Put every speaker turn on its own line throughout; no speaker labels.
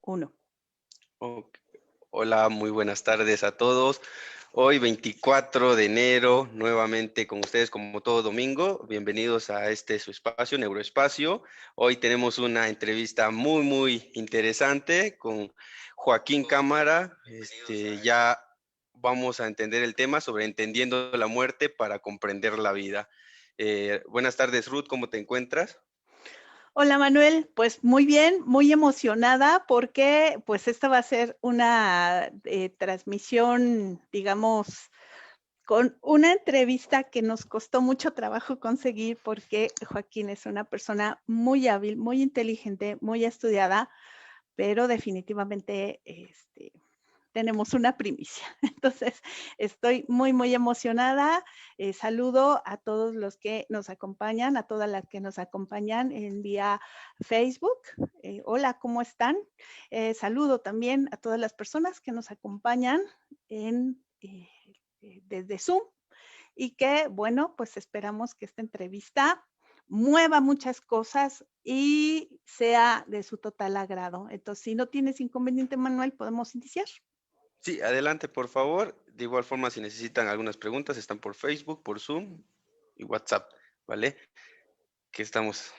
Uno.
Ok. Hola, muy buenas tardes a todos. Hoy 24 de enero, nuevamente con ustedes como todo domingo. Bienvenidos a este su espacio, Neuroespacio. Hoy tenemos una entrevista muy interesante con Joaquín Cámara. Ya vamos a entender el tema sobre entendiendo la muerte para comprender la vida. Buenas tardes, Ruth, ¿cómo te encuentras?
Hola Manuel, pues muy bien, muy emocionada porque pues esta va a ser una transmisión, digamos, con una entrevista que nos costó mucho trabajo conseguir porque Joaquín es una persona muy hábil, muy inteligente, muy estudiada, pero definitivamente tenemos una primicia. Entonces, estoy muy emocionada. Saludo a todos los que nos acompañan, a todas las que nos acompañan en vía Facebook. Hola, ¿cómo están? Saludo también a todas las personas que nos acompañan desde Zoom y que, bueno, pues esperamos que esta entrevista mueva muchas cosas y sea de su total agrado. Entonces, si no tienes inconveniente, Manuel, podemos iniciar.
Sí, adelante, por favor. De igual forma, si necesitan algunas preguntas, están por Facebook, por Zoom y WhatsApp, ¿vale? Que estamos.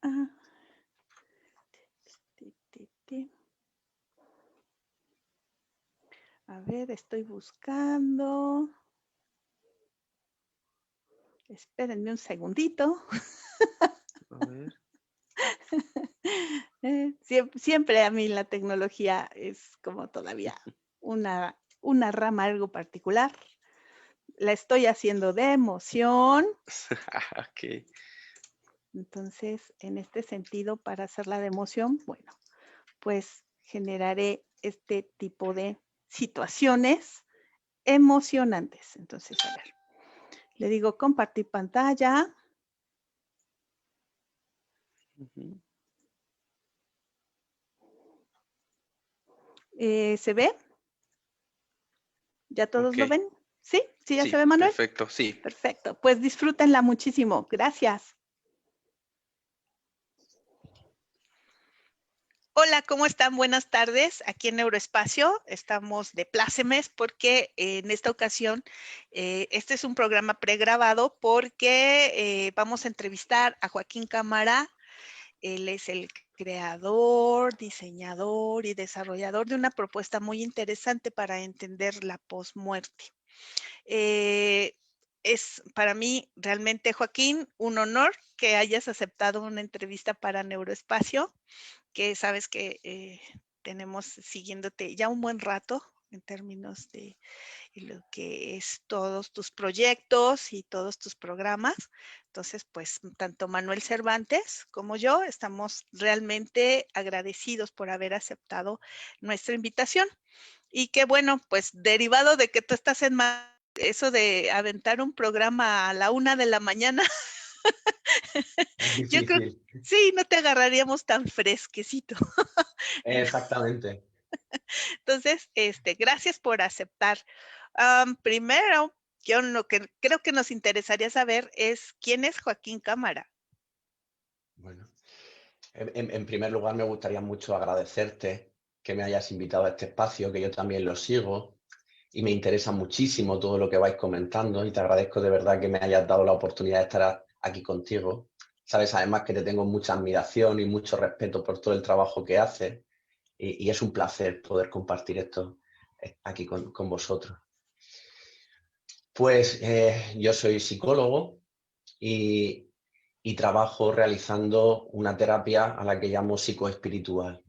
Ah, A ver, estoy buscando. Espérenme un segundito.
A ver.
Siempre a mí la tecnología es como todavía una rama algo particular. La estoy haciendo de emoción.
Ok.
Entonces, en este sentido, para hacerla de emoción, bueno, pues generaré este tipo de situaciones emocionantes. Entonces, a ver, le digo compartir pantalla.
Ujú.
¿Se ve? ¿Ya todos
Ok.
lo ven? ¿Sí? ¿Sí ya
Sí,
se ve, Manuel?
perfecto, sí.
Perfecto. Pues disfrútenla muchísimo. Gracias. Hola, ¿cómo están? Buenas tardes. Aquí en Neuroespacio estamos de plácemes porque en esta ocasión este es un programa pregrabado porque vamos a entrevistar a Joaquín Cámara. Él es el creador, diseñador y desarrollador de una propuesta muy interesante para entender la posmuerte. Es para mí realmente, Joaquín, un honor que hayas aceptado una entrevista para Neuroespacio, que sabes que tenemos siguiéndote ya un buen rato en términos de lo que es todos tus proyectos y todos tus programas. Entonces, pues tanto Manuel Cervantes como yo estamos realmente agradecidos por haber aceptado nuestra invitación. Y que bueno, pues derivado de que tú estás en eso de aventar un programa a la 1 de la mañana,
Es
yo creo
difícil.
que sí, no te agarraríamos tan fresquecito.
Exactamente.
Entonces, gracias por aceptar. Primero, yo lo que creo que nos interesaría saber es quién es Joaquín Cámara.
Bueno, en primer lugar me gustaría mucho agradecerte que me hayas invitado a este espacio, que yo también lo sigo y me interesa muchísimo todo lo que vais comentando y te agradezco de verdad que me hayas dado la oportunidad de estar aquí contigo. Sabes además que te tengo mucha admiración y mucho respeto por todo el trabajo que haces y es un placer poder compartir esto aquí con vosotros. Pues yo soy psicólogo y, y trabajo realizando una terapia a la que llamo psicoespiritual.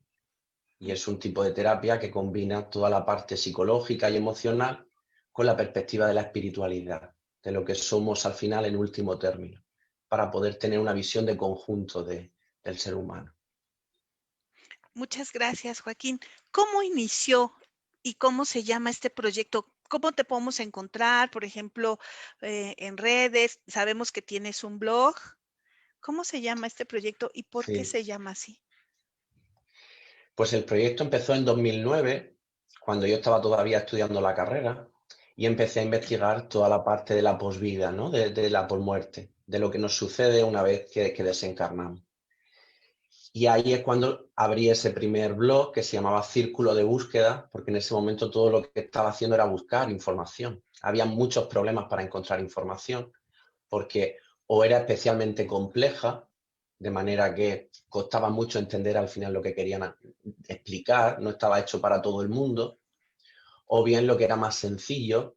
Y es un tipo de terapia que combina toda la parte psicológica y emocional con la perspectiva de la espiritualidad, de lo que somos al final en último término, para poder tener una visión de conjunto del ser humano.
Muchas gracias, Joaquín. ¿Cómo inició y cómo se llama este proyecto? ¿Cómo te podemos encontrar, por ejemplo, en redes? Sabemos que tienes un blog. ¿Cómo se llama este proyecto y por qué
Sí,
se llama así?
pues el proyecto empezó en 2009, cuando yo estaba todavía estudiando la carrera, y empecé a investigar toda la parte de la posvida, ¿no? De la posmuerte, de lo que nos sucede una vez que desencarnamos. Y ahí es cuando abrí ese primer blog que se llamaba Círculo de Búsqueda, porque en ese momento todo lo que estaba haciendo era buscar información. Había muchos problemas para encontrar información, porque o era especialmente compleja, de manera que costaba mucho entender al final lo que querían explicar, no estaba hecho para todo el mundo, o bien lo que era más sencillo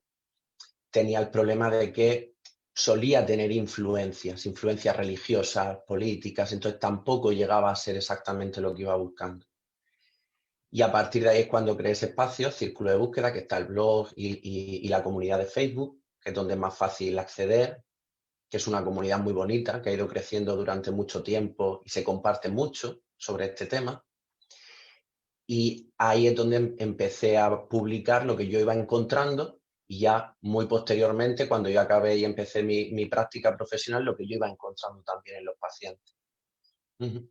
tenía el problema de que solía tener influencias religiosas, políticas, entonces tampoco llegaba a ser exactamente lo que iba buscando. Y a partir de ahí es cuando creé ese espacio, Círculo de Búsqueda, que está el blog y la comunidad de Facebook, que es donde es más fácil acceder, que es una comunidad muy bonita, que ha ido creciendo durante mucho tiempo y se comparte mucho sobre este tema. Y ahí es donde empecé a publicar lo que yo iba encontrando y ya muy posteriormente, cuando yo acabé y empecé mi práctica profesional, lo que yo iba encontrando también en los pacientes. Ujú.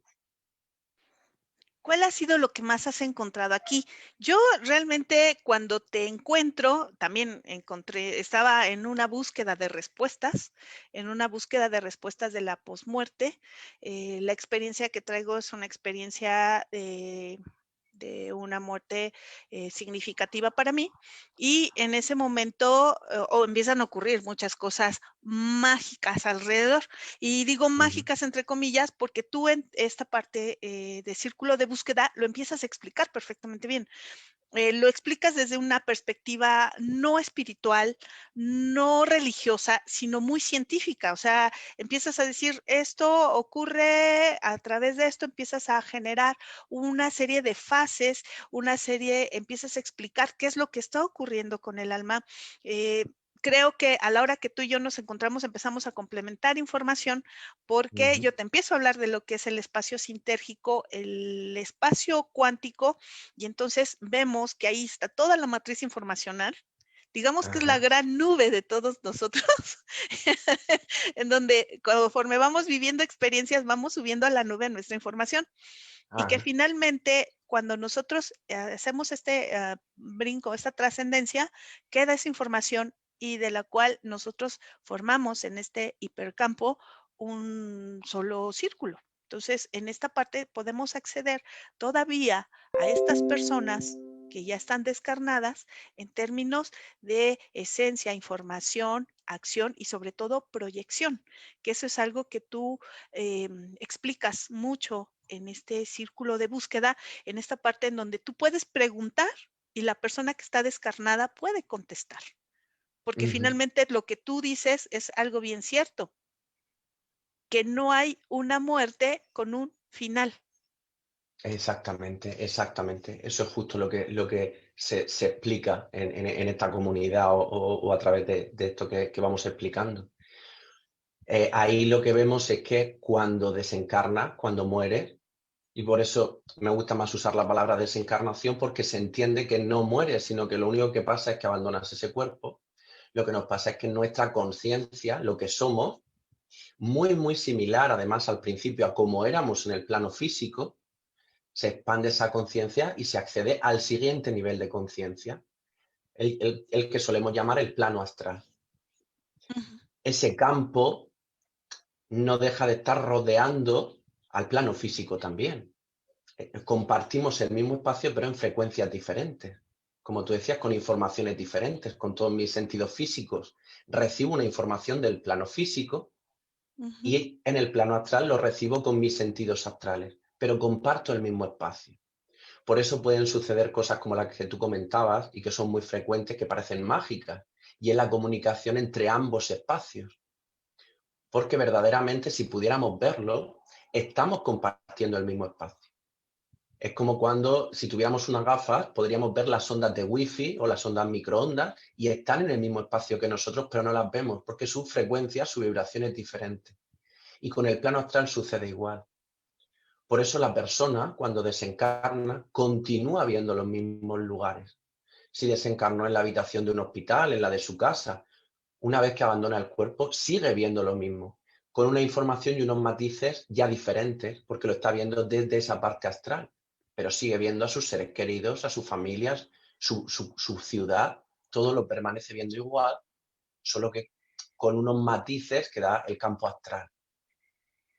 ¿Cuál ha sido lo que más has encontrado aquí? Yo realmente cuando te encuentro, también estaba en una búsqueda de respuestas, de la posmuerte. La experiencia que traigo es una experiencia de una muerte significativa para mí y en ese momento empiezan a ocurrir muchas cosas mágicas alrededor y digo
Ujú.
mágicas entre comillas porque tú en esta parte de círculo de búsqueda lo empiezas a explicar perfectamente bien. Lo explicas desde una perspectiva no espiritual, no religiosa, sino muy científica. O sea, empiezas a decir, esto ocurre a través de esto, empiezas a generar una serie de fases, empiezas a explicar qué es lo que está ocurriendo con el alma. Eh, Creo que a la hora que tú y yo nos encontramos empezamos a complementar información porque
Ujú.
yo te empiezo a hablar de lo que es el espacio sintérgico, el espacio cuántico, y entonces vemos que ahí está toda la matriz informacional, digamos que es la
Ajá.
gran nube de todos nosotros, en donde conforme vamos viviendo experiencias, vamos subiendo a la nube nuestra información. Y que
Ajá.
finalmente, cuando nosotros hacemos este brinco, esta trascendencia, queda esa información y de la cual nosotros formamos en este hipercampo un solo círculo. Entonces, en esta parte podemos acceder todavía a estas personas que ya están descarnadas en términos de esencia, información, acción y sobre todo proyección, que eso es algo que tú explicas mucho en este círculo de búsqueda, en esta parte en donde tú puedes preguntar y la persona que está descarnada puede contestar, porque
Ujú.
finalmente lo que tú dices es algo bien cierto, que no hay una muerte con un final.
Exactamente, exactamente. Eso es justo lo que se explica en esta comunidad o a través de esto que vamos explicando. Ahí lo que vemos es que cuando desencarna, cuando muere, y por eso me gusta más usar la palabra desencarnación, porque se entiende que no muere, sino que lo único que pasa es que abandonas ese cuerpo. Lo que nos pasa es que nuestra conciencia, lo que somos, muy, muy similar además al principio a como éramos en el plano físico, se expande esa conciencia y se accede al siguiente nivel de conciencia, el que solemos llamar el plano astral.
Ujú.
Ese campo no deja de estar rodeando al plano físico también. Compartimos el mismo espacio, pero en frecuencias diferentes. Como tú decías, con informaciones diferentes, con todos mis sentidos físicos. Recibo una información del plano físico
Ujú.
y en el plano astral lo recibo con mis sentidos astrales, pero comparto el mismo espacio. Por eso pueden suceder cosas como las que tú comentabas y que son muy frecuentes, que parecen mágicas, y es la comunicación entre ambos espacios. Porque verdaderamente, si pudiéramos verlo, estamos compartiendo el mismo espacio. Es como cuando, si tuviéramos unas gafas, podríamos ver las ondas de wifi o las ondas microondas y están en el mismo espacio que nosotros, pero no las vemos porque su frecuencia, su vibración es diferente. Y con el plano astral sucede igual. Por eso la persona, cuando desencarna, continúa viendo los mismos lugares. Si desencarnó en la habitación de un hospital, en la de su casa, una vez que abandona el cuerpo, sigue viendo lo mismo, con una información y unos matices ya diferentes, porque lo está viendo desde esa parte astral, pero sigue viendo a sus seres queridos, a sus familias, su ciudad, todo lo permanece viendo igual, solo que con unos matices que da el campo astral.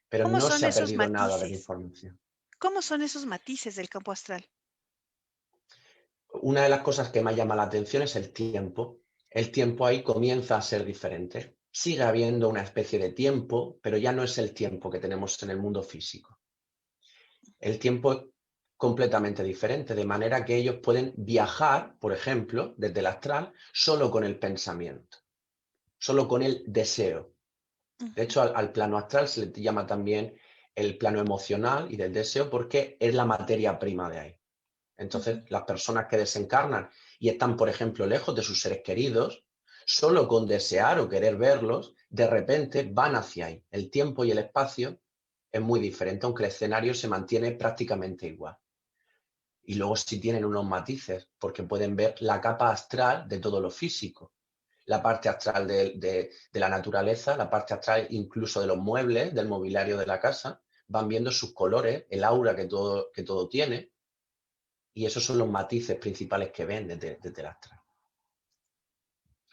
Pero
¿Cómo
no
son
se ha
esos
perdido nada de la
matices?
información.
¿Cómo son esos matices del campo astral?
Una de las cosas que más llama la atención es el tiempo. El tiempo ahí comienza a ser diferente. Sigue habiendo una especie de tiempo, pero ya no es el tiempo que tenemos en el mundo físico. El tiempo es completamente diferente, de manera que ellos pueden viajar, por ejemplo, desde el astral, solo con el pensamiento, solo con el deseo. De hecho, al plano astral se le llama también el plano emocional y del deseo porque es la materia prima de ahí. Entonces, las personas que desencarnan y están, por ejemplo, lejos de sus seres queridos, solo con desear o querer verlos, de repente van hacia ahí. El tiempo y el espacio es muy diferente, aunque el escenario se mantiene prácticamente igual. Y luego sí tienen unos matices, porque pueden ver la capa astral de todo lo físico. La parte astral de la naturaleza, la parte astral incluso de los muebles, del mobiliario de la casa, van viendo sus colores, el aura que todo tiene, y esos son los matices principales que ven desde el astral.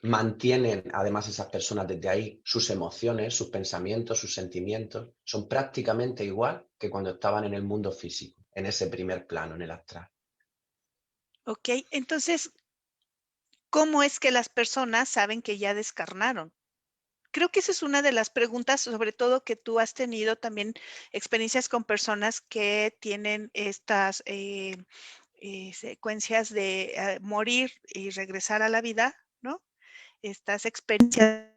Mantienen además esas personas desde ahí sus emociones, sus pensamientos, sus sentimientos, son prácticamente igual que cuando estaban en el mundo físico, en ese primer plano, en el astral.
Ok, entonces, ¿cómo es que las personas saben que ya descarnaron? Creo que esa es una de las preguntas, sobre todo que tú has tenido también experiencias con personas que tienen estas secuencias de morir y regresar a la vida, ¿no? Estas experiencias.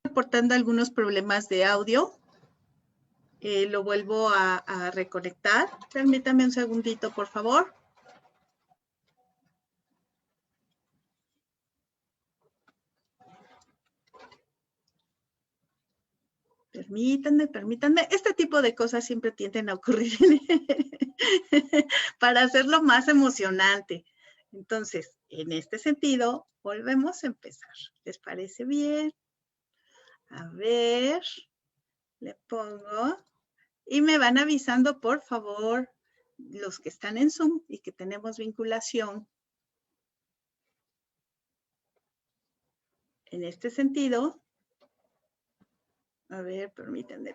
Reportando algunos problemas de audio. Lo vuelvo a reconectar. Permítame un segundito, por favor. Permítanme. Este tipo de cosas siempre tienden a ocurrir para hacerlo más emocionante. Entonces, en este sentido, volvemos a empezar. ¿Les parece bien? A ver, le pongo. Y me van avisando, por favor, los que están en Zoom y que tenemos vinculación. En este sentido, a ver, permítanme.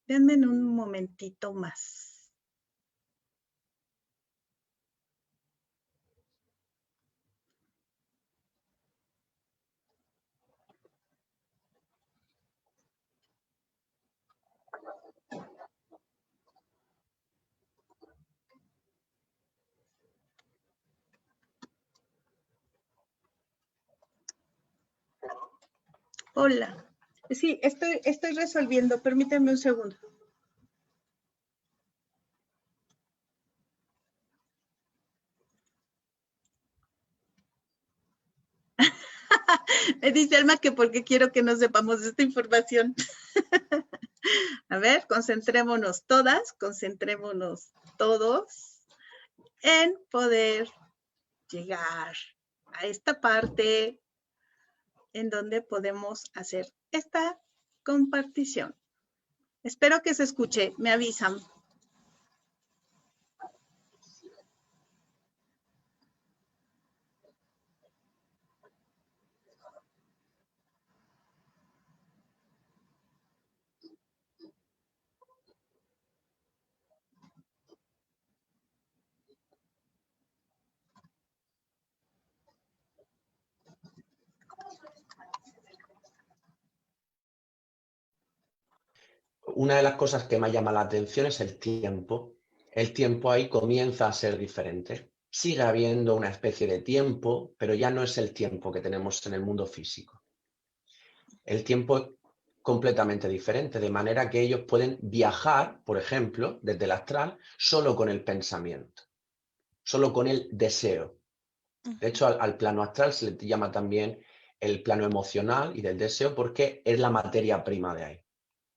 Denme un momentito más. Hola. Sí, estoy resolviendo. Permítanme un segundo. Me dice Alma que porque quiero que no sepamos esta información. A ver, concentrémonos todas, concentrémonos todos en poder llegar a esta parte en donde podemos hacer esta compartición. Espero que se escuche, me avisan.
Una de las cosas que más llama la atención es el tiempo. El tiempo ahí comienza a ser diferente. Sigue habiendo una especie de tiempo, pero ya no es el tiempo que tenemos en el mundo físico. El tiempo es completamente diferente, de manera que ellos pueden viajar, por ejemplo, desde el astral, solo con el pensamiento, solo con el deseo. De hecho, al plano astral se le llama también el plano emocional y del deseo porque es la materia prima de ahí.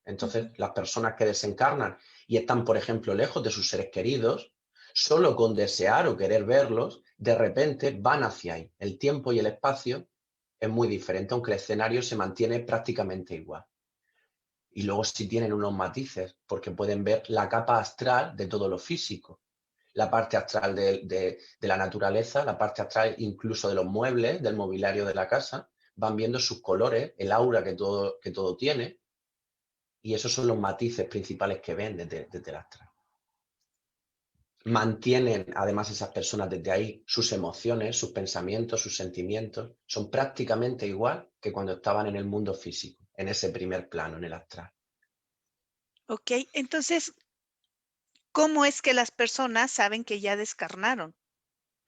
Entonces, las personas que desencarnan y están, por ejemplo, lejos de sus seres queridos, solo con desear o querer verlos, de repente van hacia ahí. El tiempo y el espacio es muy diferente, aunque el escenario se mantiene prácticamente igual. Y luego sí tienen unos matices, porque pueden ver la capa astral de todo lo físico, la parte astral de la naturaleza, la parte astral incluso de los muebles, del mobiliario de la casa, van viendo sus colores, el aura que todo tiene, y esos son los matices principales que ven desde el astral. Mantienen además esas personas desde ahí sus emociones, sus pensamientos, sus sentimientos, son prácticamente igual que cuando estaban en el mundo físico, en ese primer plano, en el astral.
Ok, entonces, ¿cómo es que las personas saben que ya descarnaron?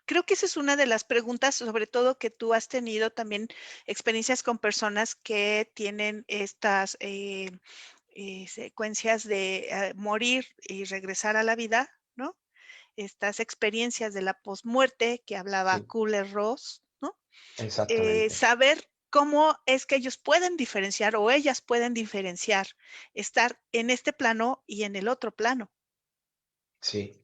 Creo que esa es una de las preguntas, sobre todo que tú has tenido también experiencias con personas que tienen estas secuencias de morir y regresar a la vida, ¿no? Estas experiencias de la posmuerte que hablaba
Sí.
Kübler-Ross, ¿no?
Exactamente.
Saber cómo es que ellos pueden diferenciar o ellas pueden diferenciar estar en este plano y en el otro plano.
Sí.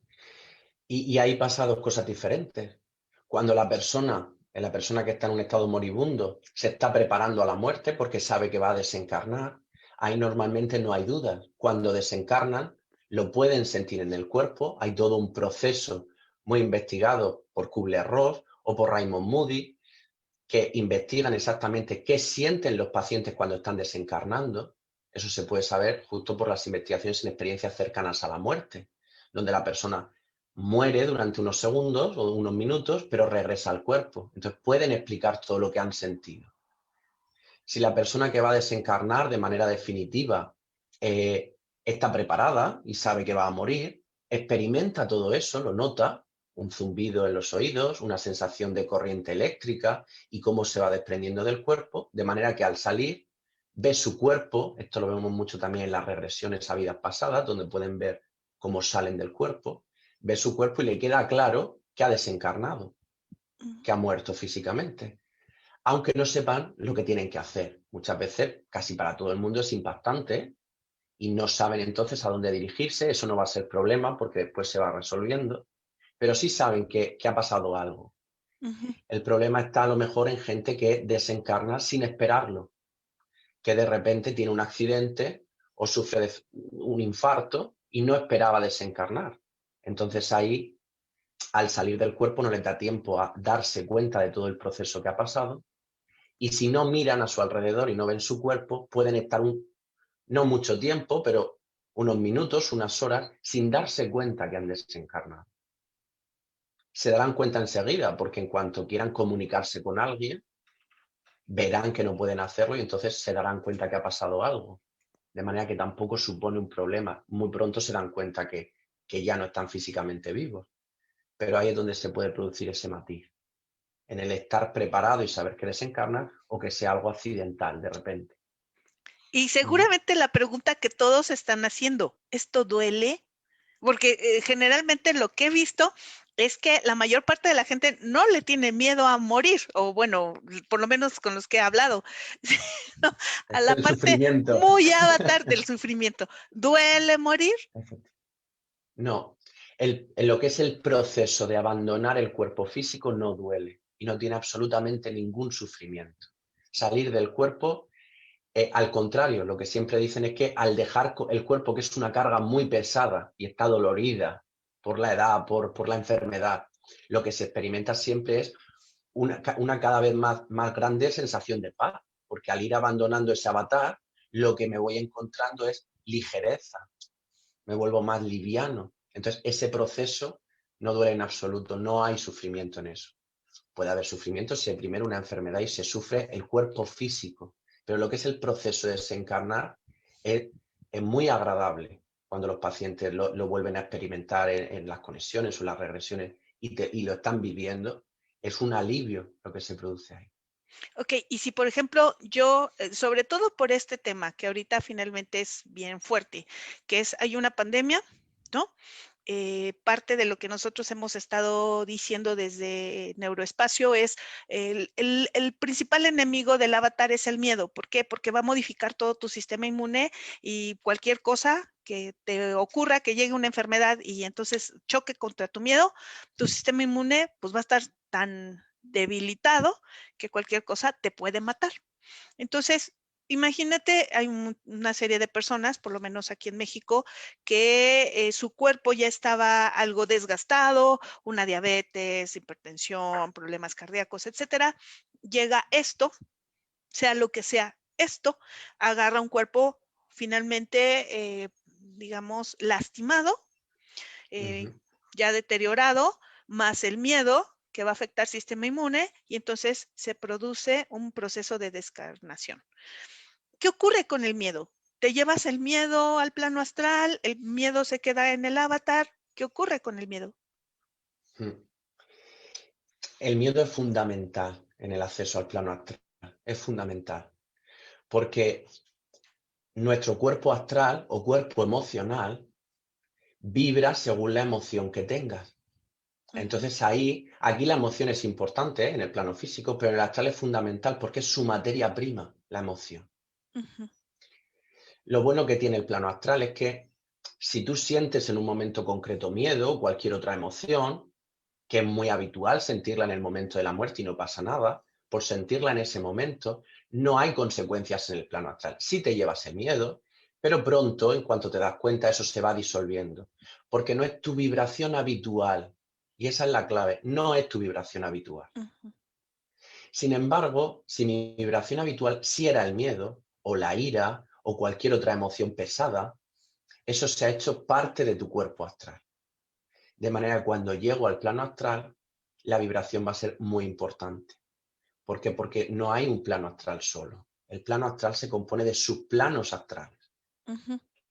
Y ahí pasa dos cosas diferentes. Cuando la persona que está en un estado moribundo se está preparando a la muerte porque sabe que va a desencarnar, ahí normalmente no hay dudas. Cuando desencarnan, lo pueden sentir en el cuerpo. Hay todo un proceso muy investigado por Kübler-Ross o por Raymond Moody, que investigan exactamente qué sienten los pacientes cuando están desencarnando. Eso se puede saber justo por las investigaciones en experiencias cercanas a la muerte, donde la persona muere durante unos segundos o unos minutos, pero regresa al cuerpo. Entonces pueden explicar todo lo que han sentido. Si la persona que va a desencarnar de manera definitiva está preparada y sabe que va a morir, experimenta todo eso, lo nota, un zumbido en los oídos, una sensación de corriente eléctrica y cómo se va desprendiendo del cuerpo, de manera que al salir ve su cuerpo, esto lo vemos mucho también en las regresiones a vidas pasadas, donde pueden ver cómo salen del cuerpo, ve su cuerpo y le queda claro que ha desencarnado, que ha muerto físicamente, aunque no sepan lo que tienen que hacer. Muchas veces, casi para todo el mundo, es impactante y no saben entonces a dónde dirigirse. Eso no va a ser problema porque después se va resolviendo. pero sí saben que ha pasado algo. El problema está a lo mejor en gente que desencarna sin esperarlo, que de repente tiene un accidente o sufre un infarto y no esperaba desencarnar. Entonces ahí, al salir del cuerpo, no les da tiempo a darse cuenta de todo el proceso que ha pasado. Y si no miran a su alrededor y no ven su cuerpo, pueden estar no mucho tiempo, pero unos minutos, unas horas, sin darse cuenta que han desencarnado. Se darán cuenta enseguida, porque en cuanto quieran comunicarse con alguien, verán que no pueden hacerlo y entonces se darán cuenta que ha pasado algo. De manera que tampoco supone un problema. Muy pronto se dan cuenta que ya no están físicamente vivos. Pero ahí es donde se puede producir ese matiz. En el estar preparado y saber que desencarnan o que sea algo accidental de repente.
Y seguramente la pregunta que todos están haciendo, ¿esto duele? Porque generalmente lo que he visto es que la mayor parte de la gente no le tiene miedo a morir, o bueno, por lo menos con los que he hablado, ¿no? A la
El
parte
sufrimiento.
muy avatar del sufrimiento. ¿Duele morir?
No, en lo que es el proceso de abandonar el cuerpo físico no duele y no tiene absolutamente ningún sufrimiento. Salir del cuerpo, al contrario, lo que siempre dicen es que al dejar el cuerpo, que es una carga muy pesada y está dolorida por la edad, por la enfermedad, lo que se experimenta siempre es una cada vez más grande sensación de paz, porque al ir abandonando ese avatar, lo que me voy encontrando es ligereza, me vuelvo más liviano. Entonces, ese proceso no duele en absoluto, no hay sufrimiento en eso. Puede haber sufrimiento si hay primero una enfermedad y se sufre el cuerpo físico, pero lo que es el proceso de desencarnar es muy agradable cuando los pacientes lo vuelven a experimentar en las conexiones o las regresiones y lo están viviendo. Es un alivio lo que se produce ahí.
Ok, y si por ejemplo yo, sobre todo por este tema que ahorita finalmente es bien fuerte, que es, hay una pandemia, ¿no? Parte de lo que nosotros hemos estado diciendo desde Neuroespacio es el principal enemigo del avatar es el miedo. ¿Por qué? Porque va a modificar todo tu sistema inmune y cualquier cosa que te ocurra, que llegue una enfermedad y entonces choque contra tu miedo, tu sistema inmune pues va a estar tan debilitado que cualquier cosa te puede matar. Entonces, imagínate, hay una serie de personas, por lo menos aquí en México, que su cuerpo ya estaba algo desgastado, una diabetes, hipertensión, problemas cardíacos, etcétera. Llega esto, sea lo que sea esto, agarra un cuerpo finalmente, digamos, lastimado, ya deteriorado, más el miedo que va a afectar el sistema inmune y entonces se produce un proceso de descarnación. ¿Qué ocurre con el miedo? ¿Te llevas el miedo al plano astral? ¿El miedo se queda en el avatar? ¿Qué ocurre con el miedo?
El miedo es fundamental en el acceso al plano astral. Es fundamental. Porque nuestro cuerpo astral o cuerpo emocional vibra según la emoción que tengas. Entonces aquí la emoción es importante, en el plano físico, pero en el astral es fundamental porque es su materia prima, la emoción. Lo bueno que tiene el plano astral es que si tú sientes en un momento concreto miedo o cualquier otra emoción, que es muy habitual sentirla en el momento de la muerte y no pasa nada, por sentirla en ese momento, no hay consecuencias en el plano astral. Sí te llevas el miedo, pero pronto, en cuanto te das cuenta, eso se va disolviendo, porque no es tu vibración habitual. Y esa es la clave, no es tu vibración habitual. Sin embargo, si mi vibración habitual sí era el miedo, o la ira, o cualquier otra emoción pesada, eso se ha hecho parte de tu cuerpo astral. De manera que cuando llego al plano astral, la vibración va a ser muy importante. ¿Por qué? Porque no hay un plano astral solo. El plano astral se compone de subplanos astrales.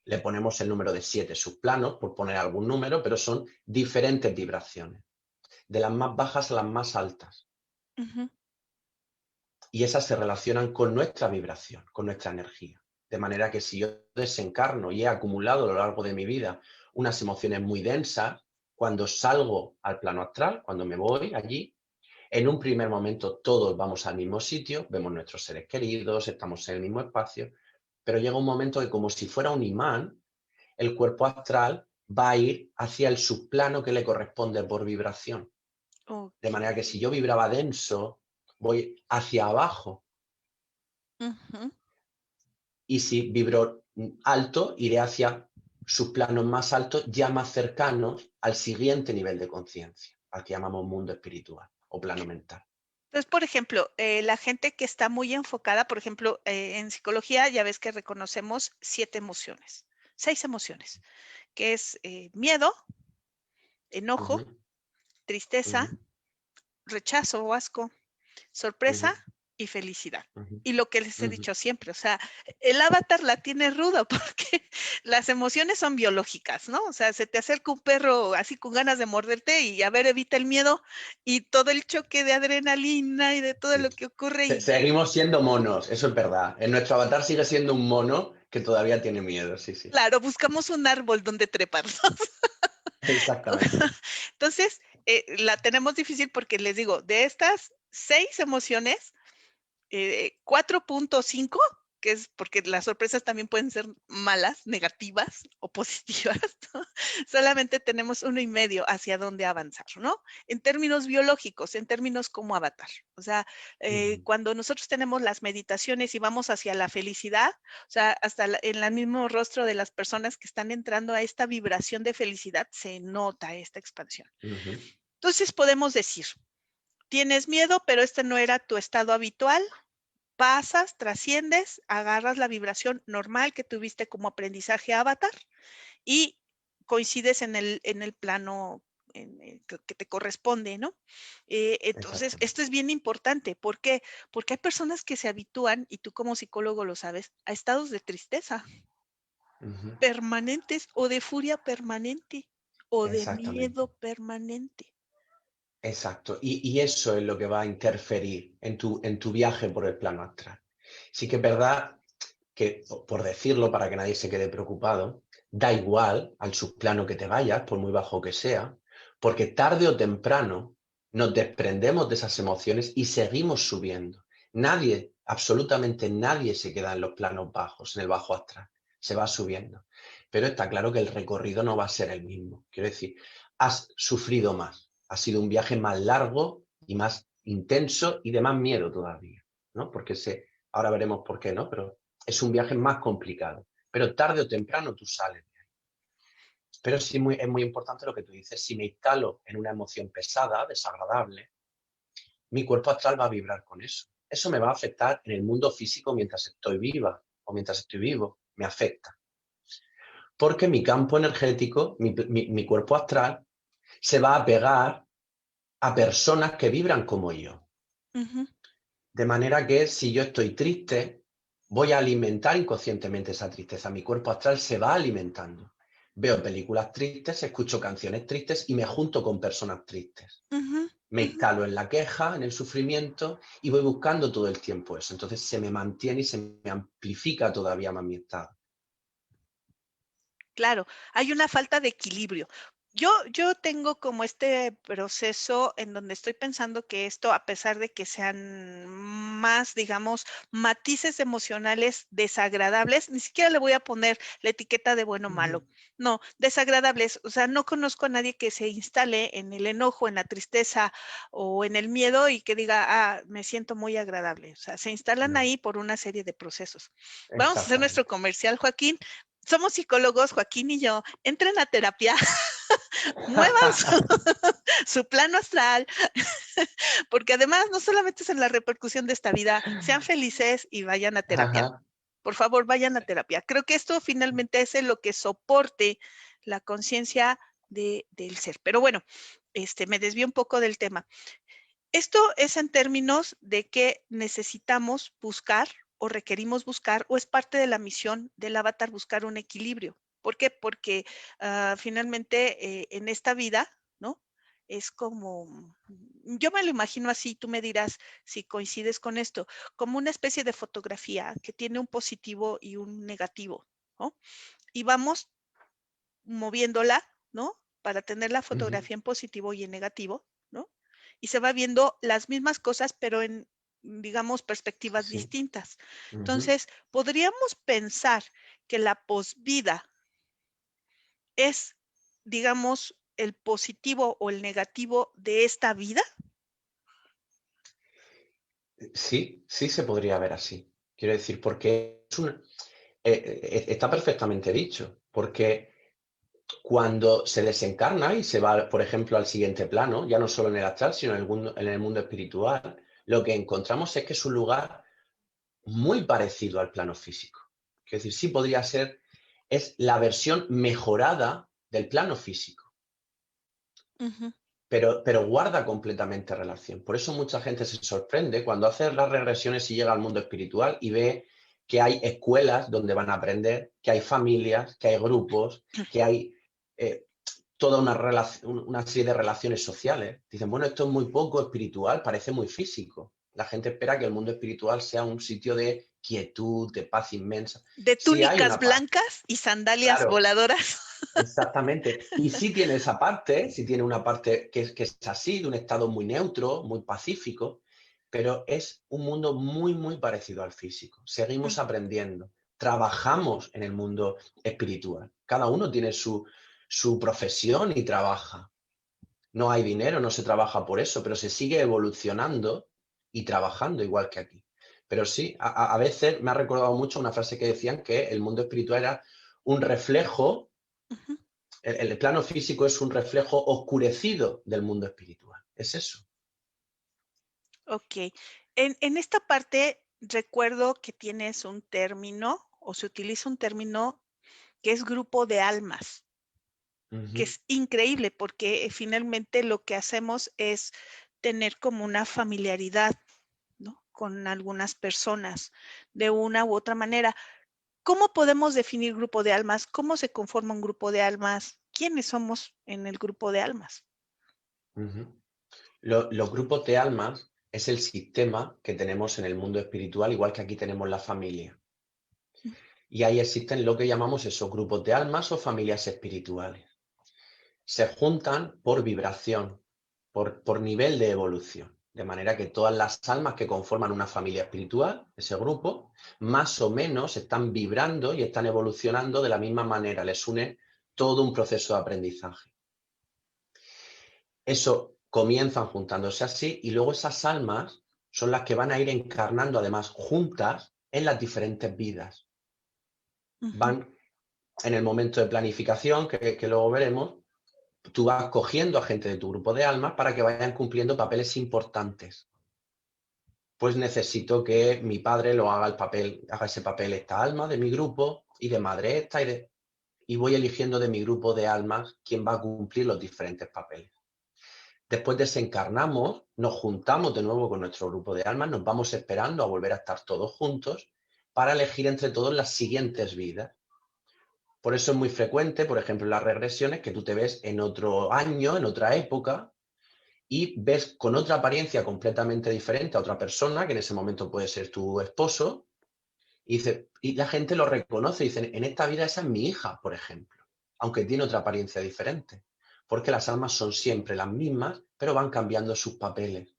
Le ponemos el número de 7 subplanos, por poner algún número, pero son diferentes vibraciones, de las más bajas a las más altas. Y esas se relacionan con nuestra vibración, con nuestra energía. De manera que si yo desencarno y he acumulado a lo largo de mi vida unas emociones muy densas, cuando salgo al plano astral, cuando me voy allí, en un primer momento todos vamos al mismo sitio, vemos nuestros seres queridos, estamos en el mismo espacio, pero llega un momento que como si fuera un imán, el cuerpo astral va a ir hacia el subplano que le corresponde por vibración. De manera que si yo vibraba denso, voy hacia abajo. Y si vibro alto, iré hacia subplanos más altos, ya más cercanos al siguiente nivel de conciencia, al que llamamos mundo espiritual o plano mental.
Entonces, por ejemplo, la gente que está muy enfocada, por ejemplo, en psicología ya ves que reconocemos 6 emociones, que es miedo, enojo, tristeza, rechazo o asco, sorpresa y felicidad. Y lo que les he dicho siempre, o sea, el avatar la tiene ruda porque las emociones son biológicas, ¿no? O sea, se te acerca un perro así con ganas de morderte y a ver, evita el miedo y todo el choque de adrenalina y de todo lo que ocurre.
Seguimos siendo monos, eso es verdad. En nuestro avatar sigue siendo un mono que todavía tiene miedo, sí.
Claro, buscamos un árbol donde treparnos.
Exactamente.
Entonces, la tenemos difícil porque les digo, de estas 6 emociones, 4.5, que es porque las sorpresas también pueden ser malas, negativas o positivas, ¿no? Solamente tenemos 1.5 hacia dónde avanzar, ¿no? En términos biológicos, en términos como avatar. O sea, cuando nosotros tenemos las meditaciones y vamos hacia la felicidad, o sea, hasta en el mismo rostro de las personas que están entrando a esta vibración de felicidad, se nota esta expansión. Entonces podemos decir, tienes miedo, pero este no era tu estado habitual. Pasas, trasciendes, agarras la vibración normal que tuviste como aprendizaje avatar y coincides en el plano que te corresponde, ¿no? Entonces, esto es bien importante. ¿Por qué? Porque hay personas que se habitúan, y tú como psicólogo lo sabes, a estados de tristeza permanentes o de furia permanente o de miedo permanente.
Exacto, y eso es lo que va a interferir en tu viaje por el plano astral. Sí que es verdad que, por decirlo para que nadie se quede preocupado, da igual al subplano que te vayas, por muy bajo que sea, porque tarde o temprano nos desprendemos de esas emociones y seguimos subiendo. Nadie, absolutamente nadie se queda en los planos bajos, en el bajo astral, se va subiendo. Pero está claro que el recorrido no va a ser el mismo. Quiero decir, has sufrido más. Ha sido un viaje más largo y más intenso y de más miedo todavía, ¿no? Porque ahora veremos por qué, ¿no? Pero es un viaje más complicado. Pero tarde o temprano tú sales de ahí. Pero sí es muy importante lo que tú dices. Si me instalo en una emoción pesada, desagradable, mi cuerpo astral va a vibrar con eso. Eso me va a afectar en el mundo físico mientras estoy viva o mientras estoy vivo. Me afecta. Porque mi campo energético, mi cuerpo astral, se va a pegar a personas que vibran como yo. De manera que si yo estoy triste, voy a alimentar inconscientemente esa tristeza. Mi cuerpo astral se va alimentando. Veo películas tristes, escucho canciones tristes y me junto con personas tristes. Me instalo en la queja, en el sufrimiento y voy buscando todo el tiempo eso. Entonces se me mantiene y se me amplifica todavía más mi estado.
Claro, hay una falta de equilibrio. Yo tengo como este proceso en donde estoy pensando que esto, a pesar de que sean más, digamos, matices emocionales desagradables, ni siquiera le voy a poner la etiqueta de bueno o malo. No, desagradables. O sea, no conozco a nadie que se instale en el enojo, en la tristeza o en el miedo y que diga, ah, me siento muy agradable. O sea, se instalan ahí por una serie de procesos. Vamos a hacer nuestro comercial, Joaquín. Somos psicólogos, Joaquín y yo. Entren a terapia, muevan su plano astral, porque además no solamente es en la repercusión de esta vida, sean felices y vayan a terapia. Por favor, vayan a terapia. Creo que esto finalmente es lo que soporte la conciencia del ser. Pero bueno, me desvío un poco del tema. Esto es en términos de que necesitamos buscar o requerimos buscar, o es parte de la misión del avatar buscar un equilibrio. ¿Por qué? Porque finalmente en esta vida, ¿no? Es como, yo me lo imagino así, tú me dirás si coincides con esto, como una especie de fotografía que tiene un positivo y un negativo, ¿no? Y vamos moviéndola, ¿no? Para tener la fotografía en positivo y en negativo, ¿no? Y se va viendo las mismas cosas, pero en, digamos, perspectivas distintas. Entonces, podríamos pensar que la posvida es digamos, el positivo o el negativo de esta vida?
Sí, sí se podría ver así. Quiero decir, porque está perfectamente dicho, porque cuando se desencarna y se va, por ejemplo, al siguiente plano, ya no solo en el astral, sino en el mundo espiritual, lo que encontramos es que es un lugar muy parecido al plano físico. Es decir, sí podría ser, es la versión mejorada del plano físico,
Ujú.
pero guarda completamente relación. Por eso mucha gente se sorprende cuando hace las regresiones y llega al mundo espiritual y ve que hay escuelas donde van a aprender, que hay familias, que hay grupos, que hay toda una serie de relaciones sociales. Dicen, bueno, esto es muy poco espiritual, parece muy físico. La gente espera que el mundo espiritual sea un sitio de quietud, de paz inmensa.
De
Sí hay
túnicas
una parte,
blancas y sandalias
claro,
voladoras.
exactamente. Y sí tiene esa parte, sí tiene una parte que es así, de un estado muy neutro, muy pacífico, pero es un mundo muy, muy parecido al físico. Seguimos aprendiendo, trabajamos en el mundo espiritual. Cada uno tiene su profesión y trabaja. No hay dinero, no se trabaja por eso, pero se sigue evolucionando y trabajando igual que aquí. Pero sí, a veces me ha recordado mucho una frase que decían que el mundo espiritual era un reflejo,
Ujú.
el plano físico es un reflejo oscurecido del mundo espiritual. Es eso.
Ok. En esta parte recuerdo que tienes un término o se utiliza un término que es grupo de almas, que
Ujú.
es increíble porque finalmente lo que hacemos es tener como una familiaridad, ¿no? Con algunas personas de una u otra manera. ¿Cómo podemos definir grupo de almas? ¿Cómo se conforma un grupo de almas? ¿Quiénes somos en el grupo de almas?
Ujú. Los grupos de almas es el sistema que tenemos en el mundo espiritual, igual que aquí tenemos la familia. Y ahí existen lo que llamamos esos grupos de almas o familias espirituales. Se juntan por vibración, por nivel de evolución. De manera que todas las almas que conforman una familia espiritual, ese grupo, más o menos están vibrando y están evolucionando de la misma manera. Les une todo un proceso de aprendizaje. Eso comienzan juntándose así y luego esas almas son las que van a ir encarnando además juntas en las diferentes vidas.
Ujú.
Van en el momento de planificación, que luego veremos, tú vas cogiendo a gente de tu grupo de almas para que vayan cumpliendo papeles importantes. Pues necesito que mi padre lo haga haga ese papel esta alma de mi grupo y de madre esta y voy eligiendo de mi grupo de almas quién va a cumplir los diferentes papeles. Después desencarnamos, nos juntamos de nuevo con nuestro grupo de almas, nos vamos esperando a volver a estar todos juntos para elegir entre todos las siguientes vidas. Por eso es muy frecuente, por ejemplo, en las regresiones, que tú te ves en otro año, en otra época, y ves con otra apariencia completamente diferente a otra persona, que en ese momento puede ser tu esposo, y la gente lo reconoce y dicen, en esta vida esa es mi hija, por ejemplo, aunque tiene otra apariencia diferente, porque las almas son siempre las mismas, pero van cambiando sus papeles.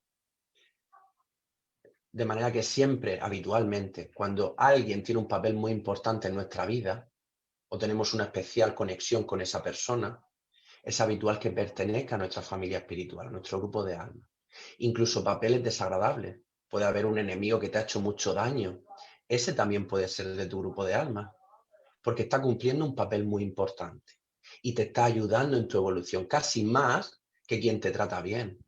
De manera que siempre, habitualmente, cuando alguien tiene un papel muy importante en nuestra vida, o tenemos una especial conexión con esa persona, es habitual que pertenezca a nuestra familia espiritual, a nuestro grupo de almas. Incluso papeles desagradables. Puede haber un enemigo que te ha hecho mucho daño. Ese también puede ser de tu grupo de almas, porque está cumpliendo un papel muy importante y te está ayudando en tu evolución, casi más que quien te trata bien.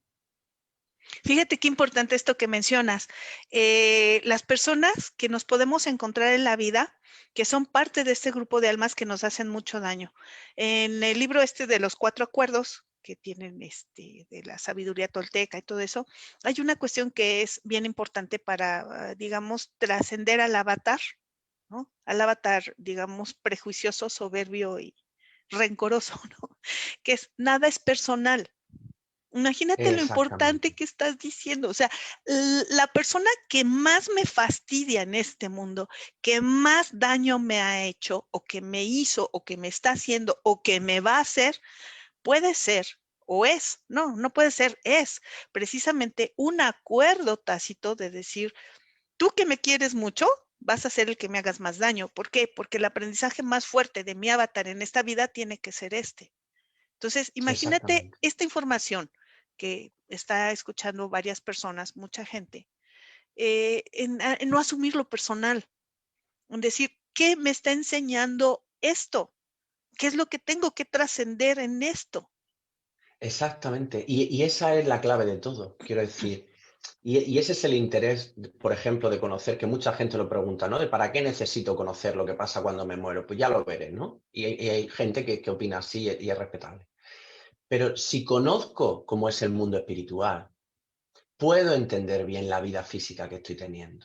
Fíjate qué importante esto que mencionas. Las personas que nos podemos encontrar en la vida, que son parte de este grupo de almas que nos hacen mucho daño. En el libro este de los 4 acuerdos que tienen de la sabiduría tolteca y todo eso, hay una cuestión que es bien importante para, digamos, trascender al avatar, ¿no? Al avatar, digamos, prejuicioso, soberbio y rencoroso, ¿no? Que es nada es personal. Imagínate lo importante
Exactamente.
que estás diciendo. O sea, la persona que más me fastidia en este mundo, que más daño me ha hecho, o que me hizo, o que me está haciendo, o que me va a hacer, puede ser, o es, no, no puede ser, es precisamente un acuerdo tácito de decir, tú que me quieres mucho, vas a ser el que me hagas más daño. ¿Por qué? Porque el aprendizaje más fuerte de mi avatar en esta vida tiene que ser este. Entonces, imagínate
Exactamente.
esta información que está escuchando varias personas, mucha gente, en no asumir lo personal, en decir, ¿qué me está enseñando esto? ¿Qué es lo que tengo que trascender en esto?
Exactamente. Y esa es la clave de todo, quiero decir. Y ese es el interés, por ejemplo, de conocer, que mucha gente lo pregunta, ¿no? De ¿para qué necesito conocer lo que pasa cuando me muero? Pues ya lo veré, ¿no? Y hay gente que opina así y es respetable. Pero si conozco cómo es el mundo espiritual, puedo entender bien la vida física que estoy teniendo.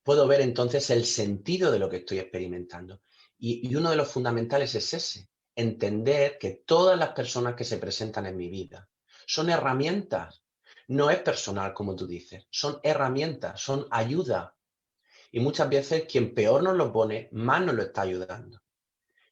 Puedo ver entonces el sentido de lo que estoy experimentando. Y uno de los fundamentales es ese, entender que todas las personas que se presentan en mi vida son herramientas. No es personal, como tú dices, son herramientas, son ayuda. Y muchas veces quien peor nos lo pone, más nos lo está ayudando.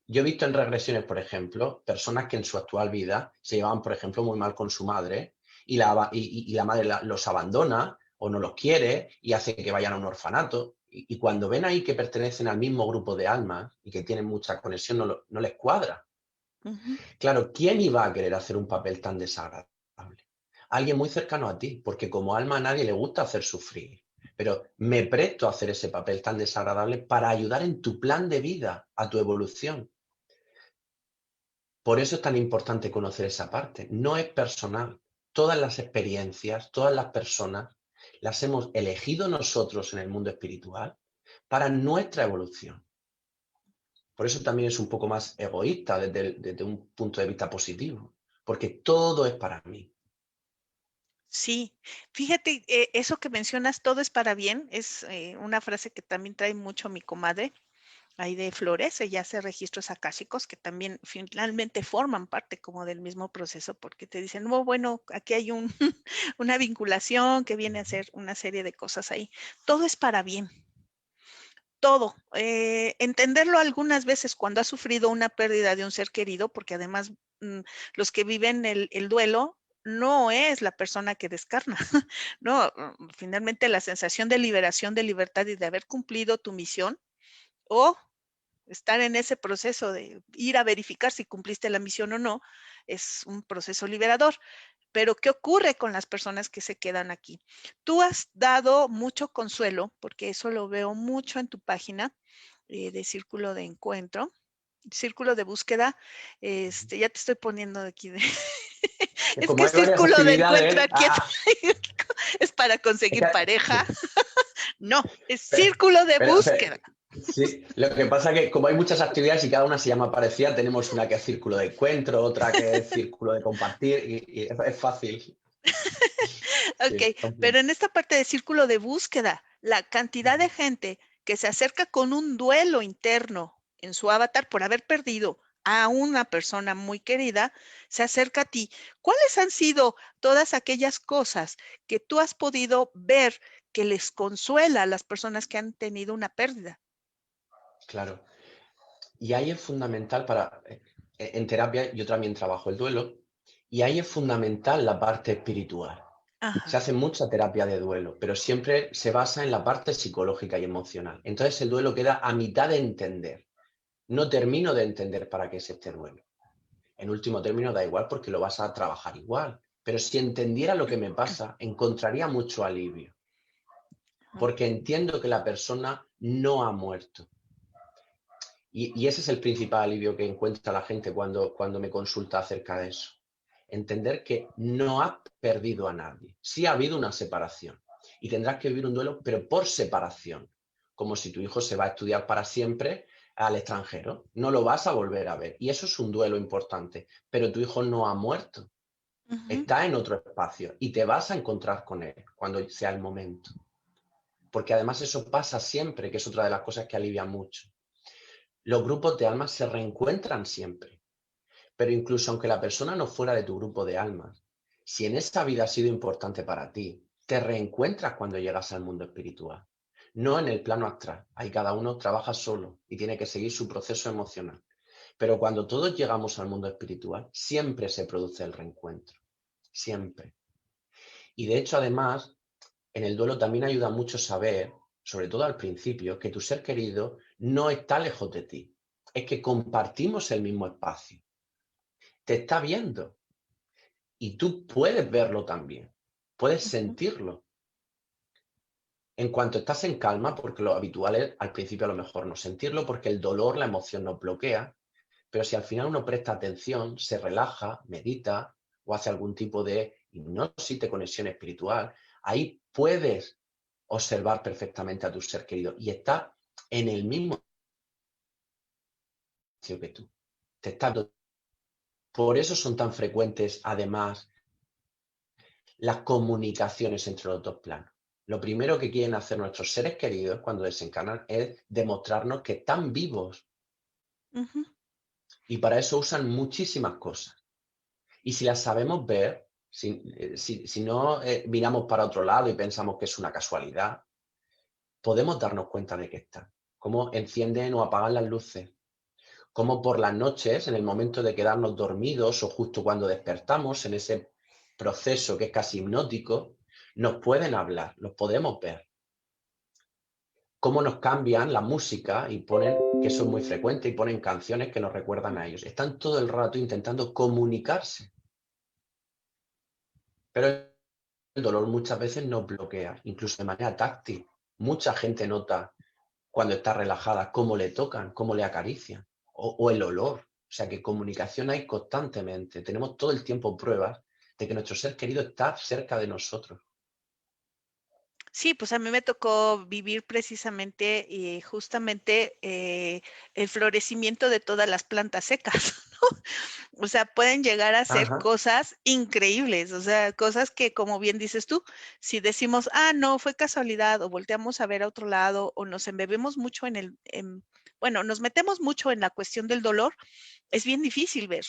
Yo he visto en regresiones, por ejemplo, personas que en su actual vida se llevaban, por ejemplo, muy mal con su madre y la madre los abandona o no los quiere y hace que vayan a un orfanato. Y cuando ven ahí que pertenecen al mismo grupo de almas y que tienen mucha conexión, no les cuadra.
Ujú.
Claro, ¿quién iba a querer hacer un papel tan desagradable? Alguien muy cercano a ti, porque como alma a nadie le gusta hacer sufrir. Pero me presto a hacer ese papel tan desagradable para ayudar en tu plan de vida, a tu evolución. Por eso es tan importante conocer esa parte. No es personal. Todas las experiencias, todas las personas, las hemos elegido nosotros en el mundo espiritual para nuestra evolución. Por eso también es un poco más egoísta desde un punto de vista positivo, porque todo es para mí.
Sí, fíjate, eso que mencionas, todo es para bien, es una frase que también trae mucho mi comadre, ahí de Flores. Ella hace registros akáshicos que también finalmente forman parte como del mismo proceso, porque te dicen, no, bueno, aquí hay una vinculación que viene a ser una serie de cosas ahí. Todo es para bien, todo. Entenderlo algunas veces cuando has sufrido una pérdida de un ser querido, porque además los que viven el duelo no es la persona que descarna, no, finalmente la sensación de liberación, de libertad y de haber cumplido tu misión o estar en ese proceso de ir a verificar si cumpliste la misión o no, es un proceso liberador. Pero ¿qué ocurre con las personas que se quedan aquí? Tú has dado mucho consuelo, porque eso lo veo mucho en tu página de Círculo de Encuentro, Círculo de Búsqueda. Ya te estoy poniendo aquí de... Es
Como
que
hay varias
Círculo de Encuentro
actividades,
aquí es para
es
conseguir pareja.
que,
No, es Círculo de
pero,
Búsqueda.
sí, lo que pasa es que como hay muchas actividades y cada una se llama parecida, tenemos una que es círculo de encuentro, otra que es círculo de compartir y es fácil.
Ok,
Sí,
pero en esta parte de Círculo de Búsqueda, la cantidad de gente que se acerca con un duelo interno en su avatar por haber perdido a una persona muy querida, se acerca a ti. ¿Cuáles han sido todas aquellas cosas que tú has podido ver que les consuela a las personas que han tenido una pérdida?
claro. Y ahí es fundamental en terapia yo también trabajo el duelo, y ahí es fundamental la parte espiritual. Se
Ajá.
hace mucha terapia de duelo, pero siempre se basa en la parte psicológica y emocional. Entonces el duelo queda a mitad de entender. No termino de entender para qué es este duelo. En último término da igual porque lo vas a trabajar igual. Pero si entendiera lo que me pasa, encontraría mucho alivio, porque entiendo que la persona no ha muerto. Y ese es el principal alivio que encuentra la gente cuando me consulta acerca de eso. Entender que no ha perdido a nadie. Sí ha habido una separación y tendrás que vivir un duelo, pero por separación. Como si tu hijo se va a estudiar para siempre al extranjero. No lo vas a volver a ver. Y eso es un duelo importante. Pero tu hijo no ha muerto.
Ujú.
Está en otro espacio y te vas a encontrar con él cuando sea el momento. Porque además eso pasa siempre, que es otra de las cosas que alivia mucho. Los grupos de almas se reencuentran siempre, pero incluso aunque la persona no fuera de tu grupo de almas, si en esta vida ha sido importante para ti, te reencuentras cuando llegas al mundo espiritual, no en el plano astral. Ahí cada uno trabaja solo y tiene que seguir su proceso emocional. Pero cuando todos llegamos al mundo espiritual, siempre se produce el reencuentro, siempre. Y de hecho, además, en el duelo también ayuda mucho saber, sobre todo al principio, que tu ser querido no está lejos de ti. Es que compartimos el mismo espacio. te está viendo y tú puedes verlo también, puedes
Ujú.
sentirlo. En cuanto estás en calma, porque lo habitual es al principio a lo mejor no sentirlo, porque el dolor, la emoción nos bloquea, pero si al final uno presta atención, se relaja, medita o hace algún tipo de hipnosis, de conexión espiritual, ahí puedes observar perfectamente a tu ser querido y está en el mismo espacio que tú. Te está... Por eso son tan frecuentes, además, las comunicaciones entre los dos planos. Lo primero que quieren hacer nuestros seres queridos cuando desencarnan es demostrarnos que están vivos
Ujú.
y para eso usan muchísimas cosas. Y si las sabemos ver, si no miramos para otro lado y pensamos que es una casualidad, podemos darnos cuenta de que están. Cómo encienden o apagan las luces. Cómo por las noches, en el momento de quedarnos dormidos o justo cuando despertamos, en ese proceso que es casi hipnótico, nos pueden hablar, los podemos ver. Cómo nos cambian la música y ponen, que eso es muy frecuente, y ponen canciones que nos recuerdan a ellos. Están todo el rato intentando comunicarse. Pero el dolor muchas veces nos bloquea, incluso de manera táctil. Mucha gente nota cuando está relajada cómo le tocan, cómo le acarician, o el olor. O sea que comunicación hay constantemente. Tenemos todo el tiempo pruebas de que nuestro ser querido está cerca de nosotros.
Sí, pues a mí me tocó vivir precisamente y justamente el florecimiento de todas las plantas secas, ¿no? O sea, pueden llegar a ser
Ajá.
cosas increíbles, o sea, cosas que, como bien dices tú, si decimos, ah, no, fue casualidad, o volteamos a ver a otro lado, o nos embebemos mucho bueno, nos metemos mucho en la cuestión del dolor, es bien difícil ver.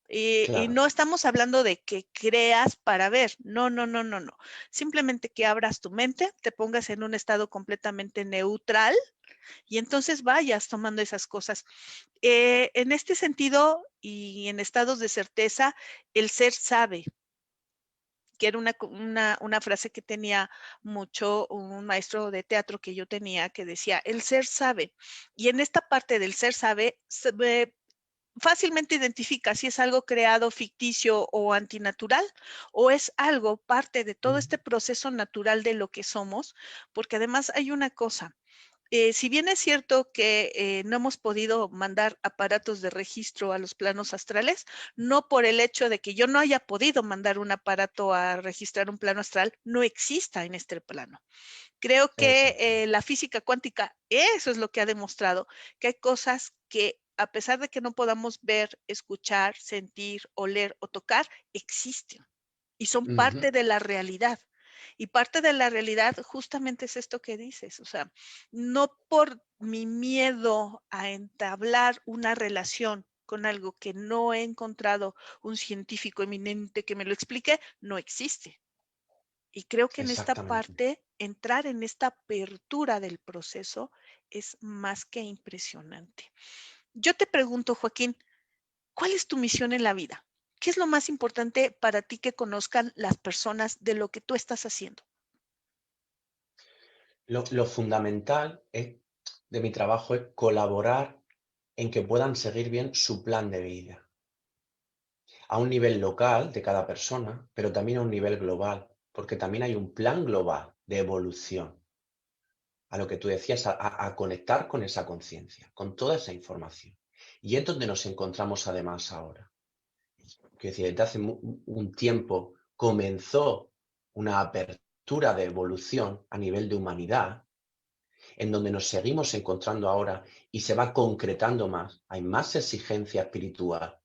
Y
Claro.
no estamos hablando de que creas para ver, no, no, no, no, no. Simplemente que abras tu mente, te pongas en un estado completamente neutral y entonces vayas tomando esas cosas. En este sentido y en estados de certeza, el ser sabe, que era una frase que tenía mucho un maestro de teatro que yo tenía que decía, el ser sabe. Y en esta parte del ser sabe, fácilmente identifica si es algo creado, ficticio o antinatural, o es algo parte de todo este proceso natural de lo que somos, porque además hay una cosa. Si bien es cierto que no hemos podido mandar aparatos de registro a los planos astrales, no por el hecho de que yo no haya podido mandar un aparato a registrar un plano astral, no exista en este plano. Creo que
Exactamente.
la física cuántica, eso es lo que ha demostrado, que hay cosas que a pesar de que no podamos ver, escuchar, sentir, oler o tocar, existen y son
Ujú.
parte de la realidad. Y parte de la realidad justamente es esto que dices, o sea, no por mi miedo a entablar una relación con algo que no he encontrado un científico eminente que me lo explique, no existe. Y creo que en esta
Exactamente.
parte, entrar en esta apertura del proceso es más que impresionante. Yo te pregunto, Joaquín, ¿cuál es tu misión en la vida? ¿Qué es lo más importante para ti que conozcan las personas de lo que tú estás haciendo?
Lo fundamental de mi trabajo es colaborar en que puedan seguir bien su plan de vida, a un nivel local de cada persona, pero también a un nivel global, porque también hay un plan global de evolución, a lo que tú decías, a conectar con esa conciencia, con toda esa información. Y es donde nos encontramos además ahora. Quiero decir, desde hace un tiempo comenzó una apertura de evolución a nivel de humanidad, en donde nos seguimos encontrando ahora y se va concretando más. Hay más exigencia espiritual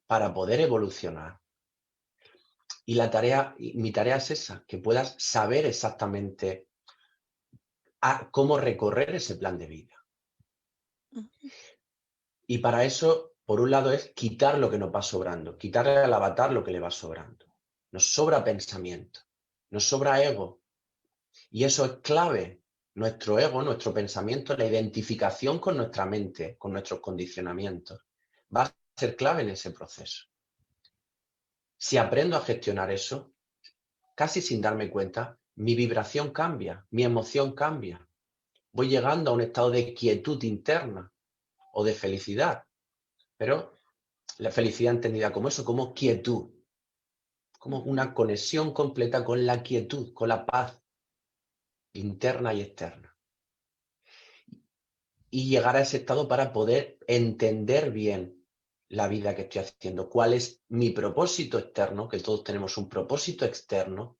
para poder evolucionar. Y mi tarea es esa, que puedas saber exactamente cómo recorrer ese plan de vida.
Ujú.
Y para eso, por un lado, es quitar lo que nos va sobrando, quitarle al avatar lo que le va sobrando. Nos sobra pensamiento, nos sobra ego. Y eso es clave. Nuestro ego, nuestro pensamiento, la identificación con nuestra mente, con nuestros condicionamientos, va a ser clave en ese proceso. Si aprendo a gestionar eso, casi sin darme cuenta, mi vibración cambia, mi emoción cambia. Voy llegando a un estado de quietud interna o de felicidad. Pero La felicidad entendida como eso, como quietud, como una conexión completa con la quietud, con la paz interna y externa. Y llegar a ese estado para poder entender bien la vida que estoy haciendo, cuál es mi propósito externo, que todos tenemos un propósito externo,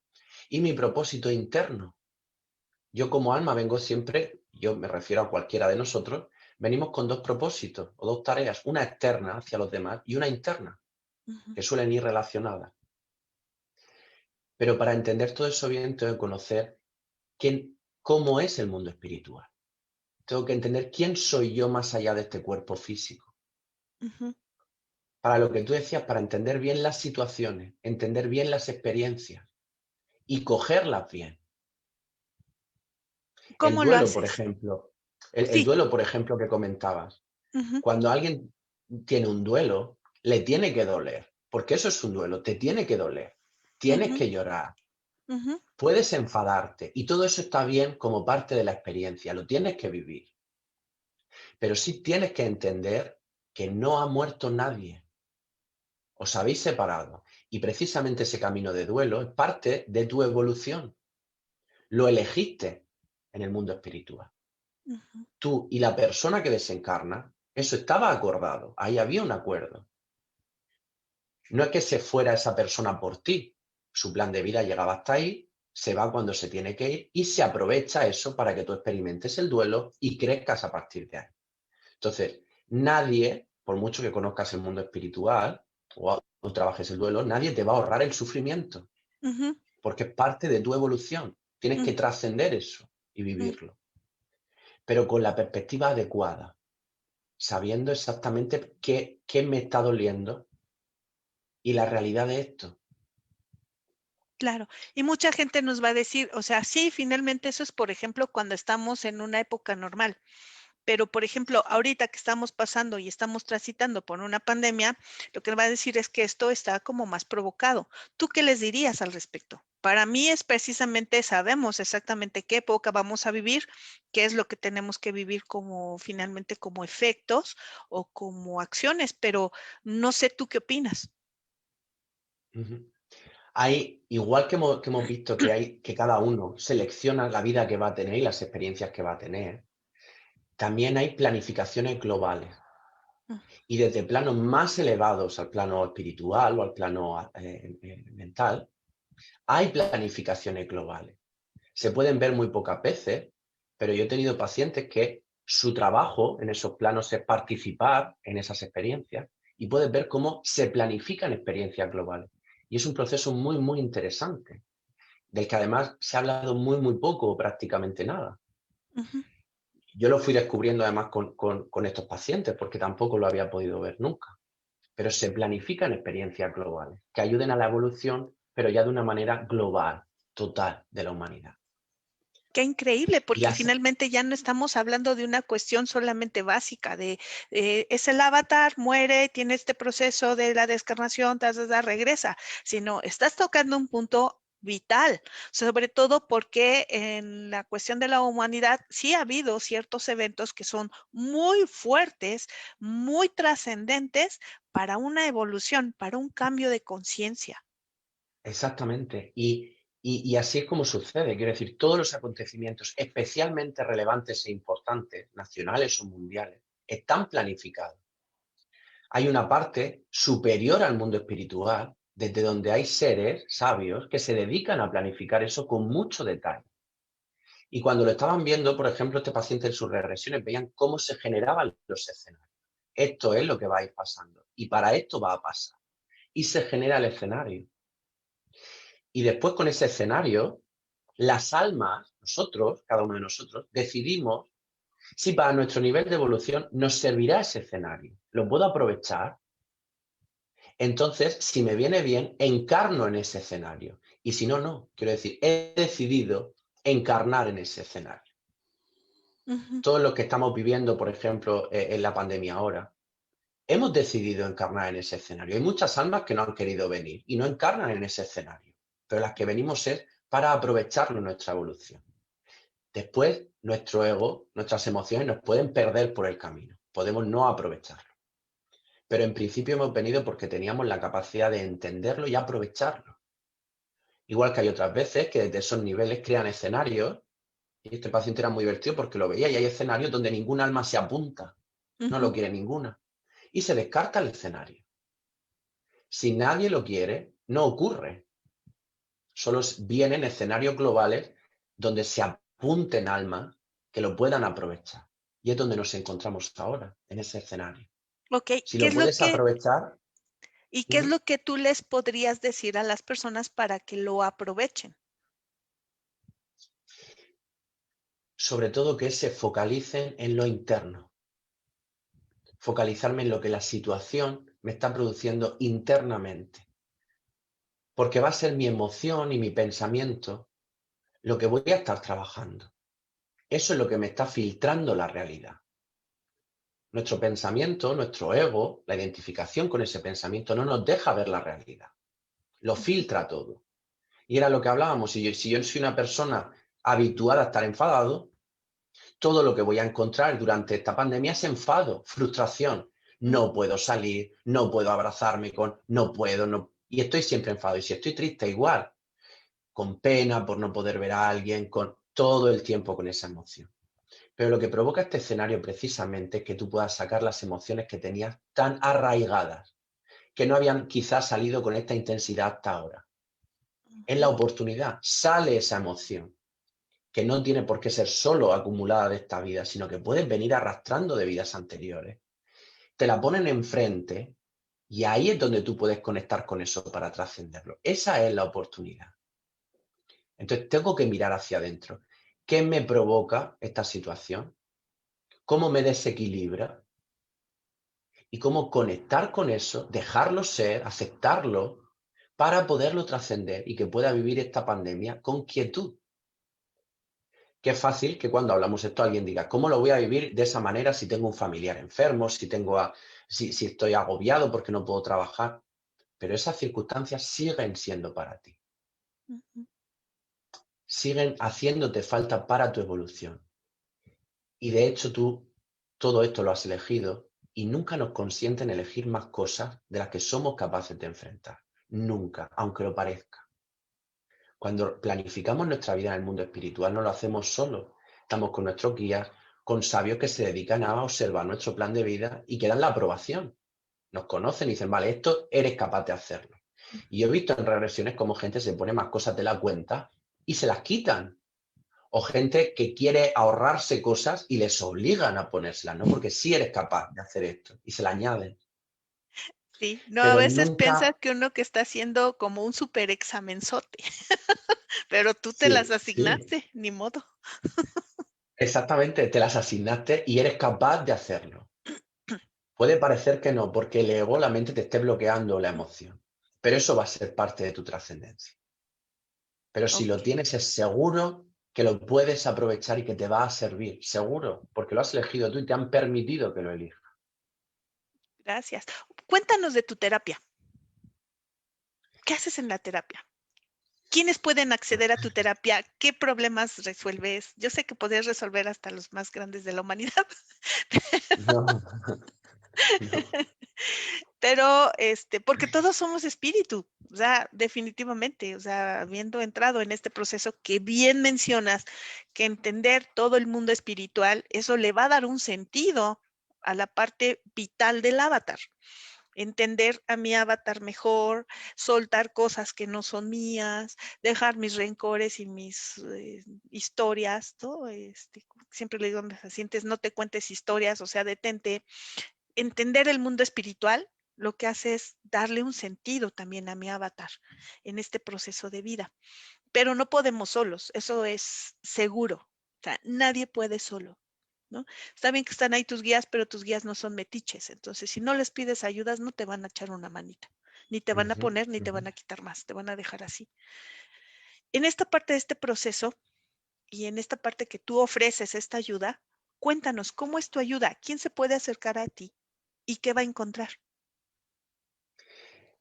y mi propósito interno. Yo como alma vengo siempre, yo me refiero a cualquiera de nosotros, venimos con dos propósitos o dos tareas, una externa hacia los demás y una interna, que suelen ir relacionadas. Pero para entender todo eso bien, tengo que conocer cómo es el mundo espiritual. Tengo que entender quién soy yo más allá de este cuerpo físico. Para lo que tú decías, para entender bien las situaciones, entender bien las experiencias y cogerlas bien. El
¿Cómo lo
duelo, por
haces?
ejemplo, el
Sí.
duelo, por ejemplo, que comentabas. Cuando alguien tiene un duelo, le tiene que doler, porque eso es un duelo, te tiene que doler, tienes
Ujú,
que llorar,
ujú.
puedes enfadarte y todo eso está bien como parte de la experiencia, lo tienes que vivir. Pero sí tienes que entender que no ha muerto nadie, os habéis separado y precisamente ese camino de duelo es parte de tu evolución. Lo elegiste en el mundo espiritual.
Ujú.
Tú y la persona que desencarna, eso estaba acordado, ahí había un acuerdo. No es que se fuera esa persona por ti, su plan de vida llegaba hasta ahí, se va cuando se tiene que ir y se aprovecha eso para que tú experimentes el duelo y crezcas a partir de ahí. Entonces, nadie, por mucho que conozcas el mundo espiritual o trabajes el duelo, nadie te va a ahorrar el sufrimiento,
Ujú,
porque es parte de tu evolución. Tienes que
ujú,
trascender eso y
ujú.
vivirlo, pero con la perspectiva adecuada, sabiendo exactamente qué me está doliendo y la realidad de esto.
Claro, y mucha gente nos va a decir, o sea, sí, finalmente eso es, por ejemplo, cuando estamos en una época normal, pero, por ejemplo, ahorita que estamos pasando y estamos transitando por una pandemia, lo que va a decir es que esto está como más provocado. ¿Tú qué les dirías al respecto? Para mí es precisamente, sabemos exactamente qué época vamos a vivir, qué es lo que tenemos que vivir como finalmente como efectos o como acciones, pero no sé tú qué opinas.
Ujú. Hay, igual que hemos visto que hay que cada uno selecciona la vida que va a tener y las experiencias que va a tener, también hay planificaciones globales.
Mm.
Y desde planos más elevados al plano espiritual o al plano mental, hay planificaciones globales. Se pueden ver muy pocas veces, pero yo he tenido pacientes que su trabajo en esos planos es participar en esas experiencias y puedes ver cómo se planifican experiencias globales. Y es un proceso muy, muy interesante, del que además se ha hablado muy, muy poco o prácticamente nada.
Ujú.
Yo lo fui descubriendo además con estos pacientes porque tampoco lo había podido ver nunca. Pero se planifican experiencias globales que ayuden a la evolución, pero ya de una manera global, total de la humanidad.
Qué increíble,
Y
porque
las,
finalmente ya no estamos hablando de una cuestión solamente básica, de es el avatar, muere, tiene este proceso de la descarnación, regresa, sino estás tocando un punto vital, sobre todo porque en la cuestión de la humanidad sí ha habido ciertos eventos que son muy fuertes, muy trascendentes para una evolución, para un cambio de conciencia.
exactamente. Y así es como sucede. Quiero decir, todos los acontecimientos especialmente relevantes e importantes, nacionales o mundiales, están planificados. Hay una parte superior al mundo espiritual, desde donde hay seres sabios que se dedican a planificar eso con mucho detalle. Y cuando lo estaban viendo, por ejemplo, este paciente en sus regresiones, veían cómo se generaban los escenarios. Esto es lo que va a ir pasando. Y para esto va a pasar. Y se genera el escenario. Y después con ese escenario, las almas, nosotros, cada uno de nosotros, decidimos si para nuestro nivel de evolución nos servirá ese escenario. ¿Lo puedo aprovechar? Entonces, si me viene bien, encarno en ese escenario. Y si no, no. Quiero decir, he decidido encarnar en ese escenario.
Ujú.
Todos los que estamos viviendo, por ejemplo, en la pandemia ahora, hemos decidido encarnar en ese escenario. Hay muchas almas que no han querido venir y no encarnan en ese escenario, pero las que venimos es para aprovecharlo en nuestra evolución. Después, nuestro ego, nuestras emociones nos pueden perder por el camino, podemos no aprovecharlo. pero en principio hemos venido porque teníamos la capacidad de entenderlo y aprovecharlo. Igual que hay otras veces que desde esos niveles crean escenarios, y este paciente era muy divertido porque lo veía y hay escenarios donde ningún alma se apunta, no lo
Ujú.
quiere ninguna, y se descarta el escenario. Si nadie lo quiere, no ocurre. Solo vienen escenarios globales donde se apunten almas que lo puedan aprovechar. Y es donde nos encontramos ahora, en ese escenario.
Ok,
Si
¿qué
lo
es lo
puedes
que,
aprovechar,
y qué es lo que tú les podrías decir a las personas para que lo aprovechen?
sobre todo que se focalicen en lo interno. Focalizarme en lo que la situación me está produciendo internamente. Porque va a ser mi emoción y mi pensamiento lo que voy a estar trabajando. Eso es lo que me está filtrando la realidad. Nuestro pensamiento, nuestro ego, la identificación con ese pensamiento no nos deja ver la realidad. Lo filtra todo. Y era lo que hablábamos. Si yo soy una persona habituada a estar enfadado, todo lo que voy a encontrar durante esta pandemia es enfado, frustración. No
Ujú.
puedo salir, no puedo abrazarme con, no puedo, no. Y estoy siempre enfadado. Y si estoy triste, igual, con pena por no poder ver a alguien, con todo el tiempo con esa emoción. Pero lo que provoca este escenario precisamente es que tú puedas sacar las emociones que tenías tan arraigadas, que no habían quizás salido con esta intensidad hasta ahora. Es la oportunidad, sale esa emoción, que no tiene por qué ser solo acumulada de esta vida, sino que puedes venir arrastrando de vidas anteriores. Te la ponen enfrente y ahí es donde tú puedes conectar con eso para trascenderlo. Esa es la oportunidad. Entonces tengo que mirar hacia adentro. ¿Qué me provoca esta situación? ¿Cómo me desequilibra? Y cómo conectar con eso, dejarlo ser, aceptarlo, para poderlo trascender y que pueda vivir esta pandemia con quietud. Qué fácil que cuando hablamos esto alguien diga, ¿cómo lo voy a vivir de esa manera si tengo un familiar enfermo, si estoy agobiado porque no puedo trabajar? Pero esas circunstancias siguen siendo para ti,
Ujú.
siguen haciéndote falta para tu evolución. Y de hecho tú todo esto lo has elegido y nunca nos consienten elegir más cosas de las que somos capaces de enfrentar. Nunca, aunque lo parezca. Cuando planificamos nuestra vida en el mundo espiritual no lo hacemos solos. Estamos con nuestros guías, con sabios que se dedican a observar nuestro plan de vida y que dan la aprobación. Nos conocen y dicen, vale, esto eres capaz de hacerlo. Y yo he visto en regresiones cómo gente se pone más cosas de la cuenta y se las quitan. O gente que quiere ahorrarse cosas y les obligan a ponérselas, ¿no? Porque sí eres capaz de hacer esto y se la añaden.
Sí, no, a
Pero
veces piensas
nunca,
que uno que está haciendo como un super examenzote, pero tú te las
sí, sí,
asignaste, ni modo.
exactamente, te las asignaste y eres capaz de hacerlo. Puede parecer que no, porque el ego, la mente te esté bloqueando la emoción, pero eso va a ser parte de tu trascendencia. Pero si lo
Ok,
tienes, es seguro que lo puedes aprovechar y que te va a servir, seguro, porque lo has elegido tú y te han permitido que lo elijas.
gracias. Cuéntanos de tu terapia. ¿Qué haces en la terapia? ¿Quiénes pueden acceder a tu terapia? ¿Qué problemas resuelves? Yo sé que podrías resolver hasta los más grandes de la humanidad,
No, no.
pero porque todos somos espíritu, o sea, definitivamente, o sea, habiendo entrado en este proceso que bien mencionas, que entender todo el mundo espiritual, eso le va a dar un sentido a la parte vital del avatar. Entender a mi avatar mejor, soltar cosas que no son mías, dejar mis rencores y mis historias, ¿no? Siempre le digo a mis pacientes, no te cuentes historias, o sea, detente. Entender el mundo espiritual lo que hace es darle un sentido también a mi avatar en este proceso de vida. Pero no podemos solos, eso es seguro. O sea, nadie puede solo. ¿No? Está bien que están ahí tus guías, pero tus guías no son metiches. Entonces, si no les pides ayudas, no te van a echar una manita. Ni te van a
Ujú,
poner, ni te
ujú.
van a quitar más. Te van a dejar así. En esta parte de este proceso y en esta parte que tú ofreces esta ayuda, cuéntanos, ¿cómo es tu ayuda? ¿Quién se puede acercar a ti? ¿Y qué va a encontrar?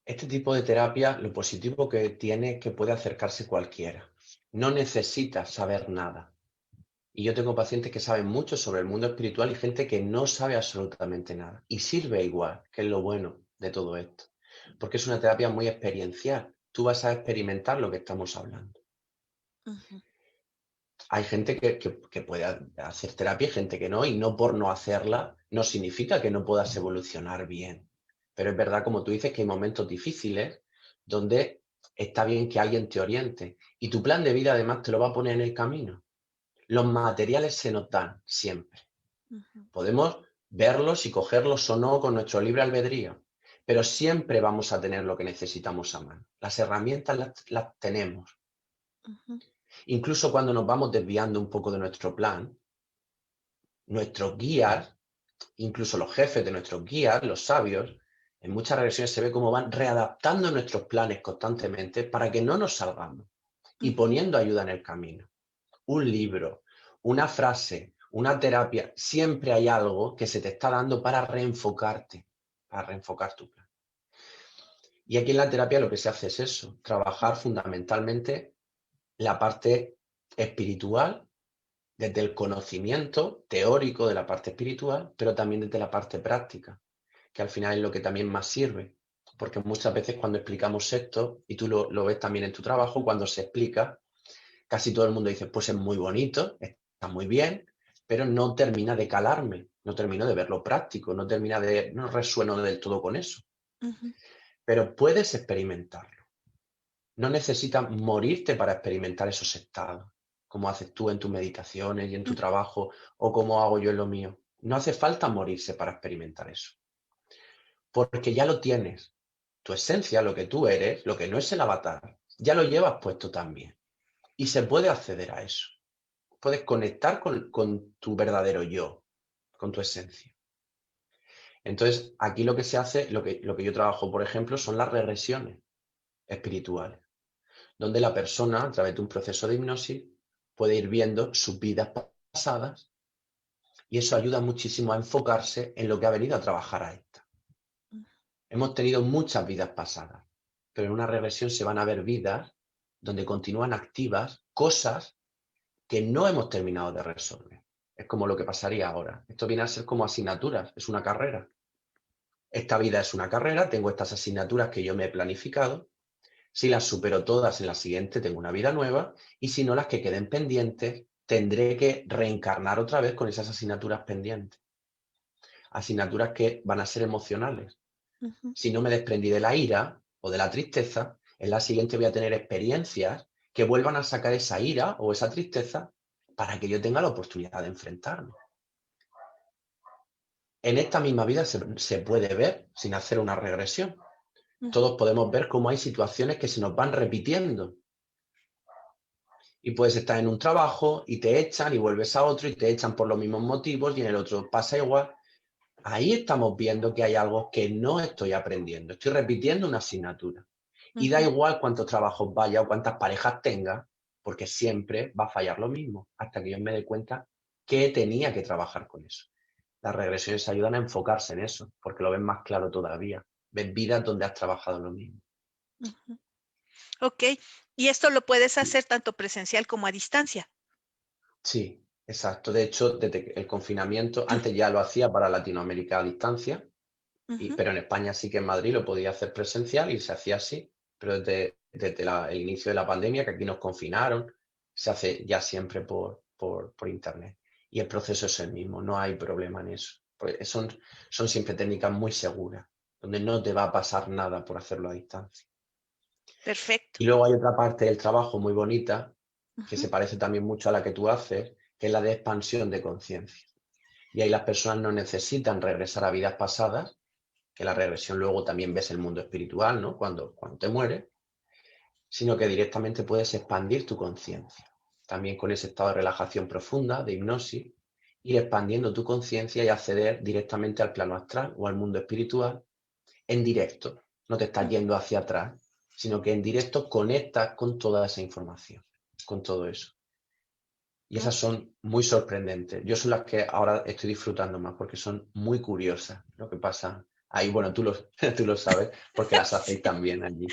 Este tipo de terapia, lo positivo que tiene es que puede acercarse cualquiera. No necesitas saber nada. Y yo tengo pacientes que saben mucho sobre el mundo espiritual y gente que no sabe absolutamente nada. Y sirve igual, que es lo bueno de todo esto. Porque es una terapia muy experiencial. Tú vas a experimentar lo que estamos hablando.
Ujú.
Hay gente que puede hacer terapia y gente que no, y no por no hacerla no significa que no puedas evolucionar bien. Pero es verdad, como tú dices, que hay momentos difíciles donde está bien que alguien te oriente. Y tu plan de vida además te lo va a poner en el camino. Los materiales se nos dan siempre.
Ujú.
Podemos verlos y cogerlos o no con nuestro libre albedrío, pero siempre vamos a tener lo que necesitamos a mano. Las herramientas las tenemos.
Ujú.
Incluso cuando nos vamos desviando un poco de nuestro plan, nuestros guías, incluso los jefes de nuestros guías, los sabios, en muchas regresiones se ve cómo van readaptando nuestros planes constantemente para que no nos salgamos y
Ujú.
poniendo ayuda en el camino. Un libro, una frase, una terapia, siempre hay algo que se te está dando para reenfocarte, para reenfocar tu plan. Y aquí en la terapia lo que se hace es eso, trabajar fundamentalmente la parte espiritual, desde el conocimiento teórico de la parte espiritual, pero también desde la parte práctica, que al final es lo que también más sirve. Porque muchas veces cuando explicamos esto, y tú lo ves también en tu trabajo,
Ujú.
cuando se explica, casi todo el mundo dice, pues es muy bonito, está muy bien, pero no termina de calarme, no termino de verlo práctico, no resueno del todo con eso.
Ujú.
Pero puedes experimentarlo. No necesitas morirte para experimentar esos estados, como haces tú en tus meditaciones y en tu trabajo, o como hago yo en lo mío. No hace falta morirse para experimentar eso, porque ya lo tienes. Tu esencia, lo que tú eres, lo que no es el avatar, ya lo llevas puesto también. Y se puede acceder a eso. Puedes conectar con tu verdadero yo, con tu esencia. Entonces, aquí lo que se hace, lo que yo trabajo, por ejemplo, son las regresiones espirituales, donde la persona, a través de un proceso de hipnosis, puede ir viendo sus vidas pasadas y eso ayuda muchísimo a enfocarse en lo que ha venido a trabajar a esta. Hemos tenido muchas vidas pasadas, pero en una regresión se van a ver vidas donde continúan activas cosas que no hemos terminado de resolver. Es como lo que pasaría ahora. Esto viene a ser como asignaturas, es una carrera. Esta vida es una carrera, tengo estas asignaturas que yo me he planificado. Si las supero todas en la siguiente, tengo una vida nueva. Y si no, las que queden pendientes, tendré que reencarnar otra vez con esas asignaturas pendientes. Asignaturas que van a ser emocionales.
Ujú.
Si no me desprendí de la ira o de la tristeza, en la siguiente voy a tener experiencias que vuelvan a sacar esa ira o esa tristeza para que yo tenga la oportunidad de enfrentarme. En esta misma vida se puede ver sin hacer una regresión.
Ujú.
Todos podemos ver cómo hay situaciones que se nos van repitiendo. Y puedes estar en un trabajo y te echan y vuelves a otro y te echan por los mismos motivos y en el otro pasa igual. Ahí estamos viendo que hay algo que no estoy aprendiendo. Estoy repitiendo una asignatura. Y da
Ujú.
igual cuántos trabajos vaya o cuántas parejas tenga, porque siempre va a fallar lo mismo, hasta que yo me dé cuenta que tenía que trabajar con eso. Las regresiones ayudan a enfocarse en eso, porque lo ves más claro todavía. Ves vidas donde has trabajado lo mismo.
Ujú. Ok, y esto lo puedes hacer tanto presencial como a distancia.
Sí, exacto. De hecho, desde el confinamiento, antes ya lo hacía para Latinoamérica a distancia,
Ujú.
pero en España sí que en Madrid lo podía hacer presencial y se hacía así. Pero desde el inicio de la pandemia, que aquí nos confinaron, se hace ya siempre por internet. Y el proceso es el mismo, no hay problema en eso. Porque son siempre técnicas muy seguras, donde no te va a pasar nada por hacerlo a distancia.
Perfecto.
Y luego hay otra parte del trabajo muy bonita, que
Ujú.
se parece también mucho a la que tú haces, que es la de expansión de conciencia. Y ahí las personas no necesitan regresar a vidas pasadas, que la regresión luego también ves el mundo espiritual, ¿no? Cuando te mueres, sino que directamente puedes expandir tu conciencia. También con ese estado de relajación profunda, de hipnosis, ir expandiendo tu conciencia y acceder directamente al plano astral o al mundo espiritual en directo. No te estás yendo hacia atrás, sino que en directo conectas con toda esa información, con todo eso. Y esas
Ok.
son muy sorprendentes. Yo son las que ahora estoy disfrutando más porque son muy curiosas lo que pasa ahí. Bueno, tú lo sabes porque las hacéis
Sí.
también allí.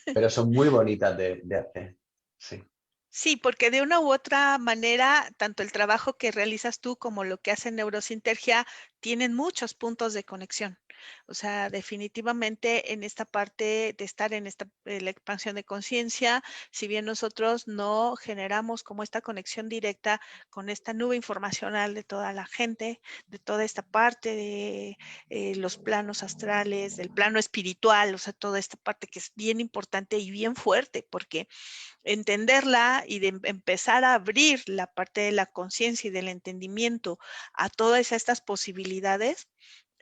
Pero son muy bonitas de hacer. Sí.
Sí, porque de una u otra manera, tanto el trabajo que realizas tú como lo que hace Neurosintergia tienen muchos puntos de conexión. O sea, definitivamente en esta parte de estar en la expansión de conciencia, si bien nosotros no generamos como esta conexión directa con esta nube informacional de toda la gente, de toda esta parte de los planos astrales, del plano espiritual, o sea, toda esta parte que es bien importante y bien fuerte, porque entenderla y de empezar a abrir la parte de la conciencia y del entendimiento a todas estas posibilidades,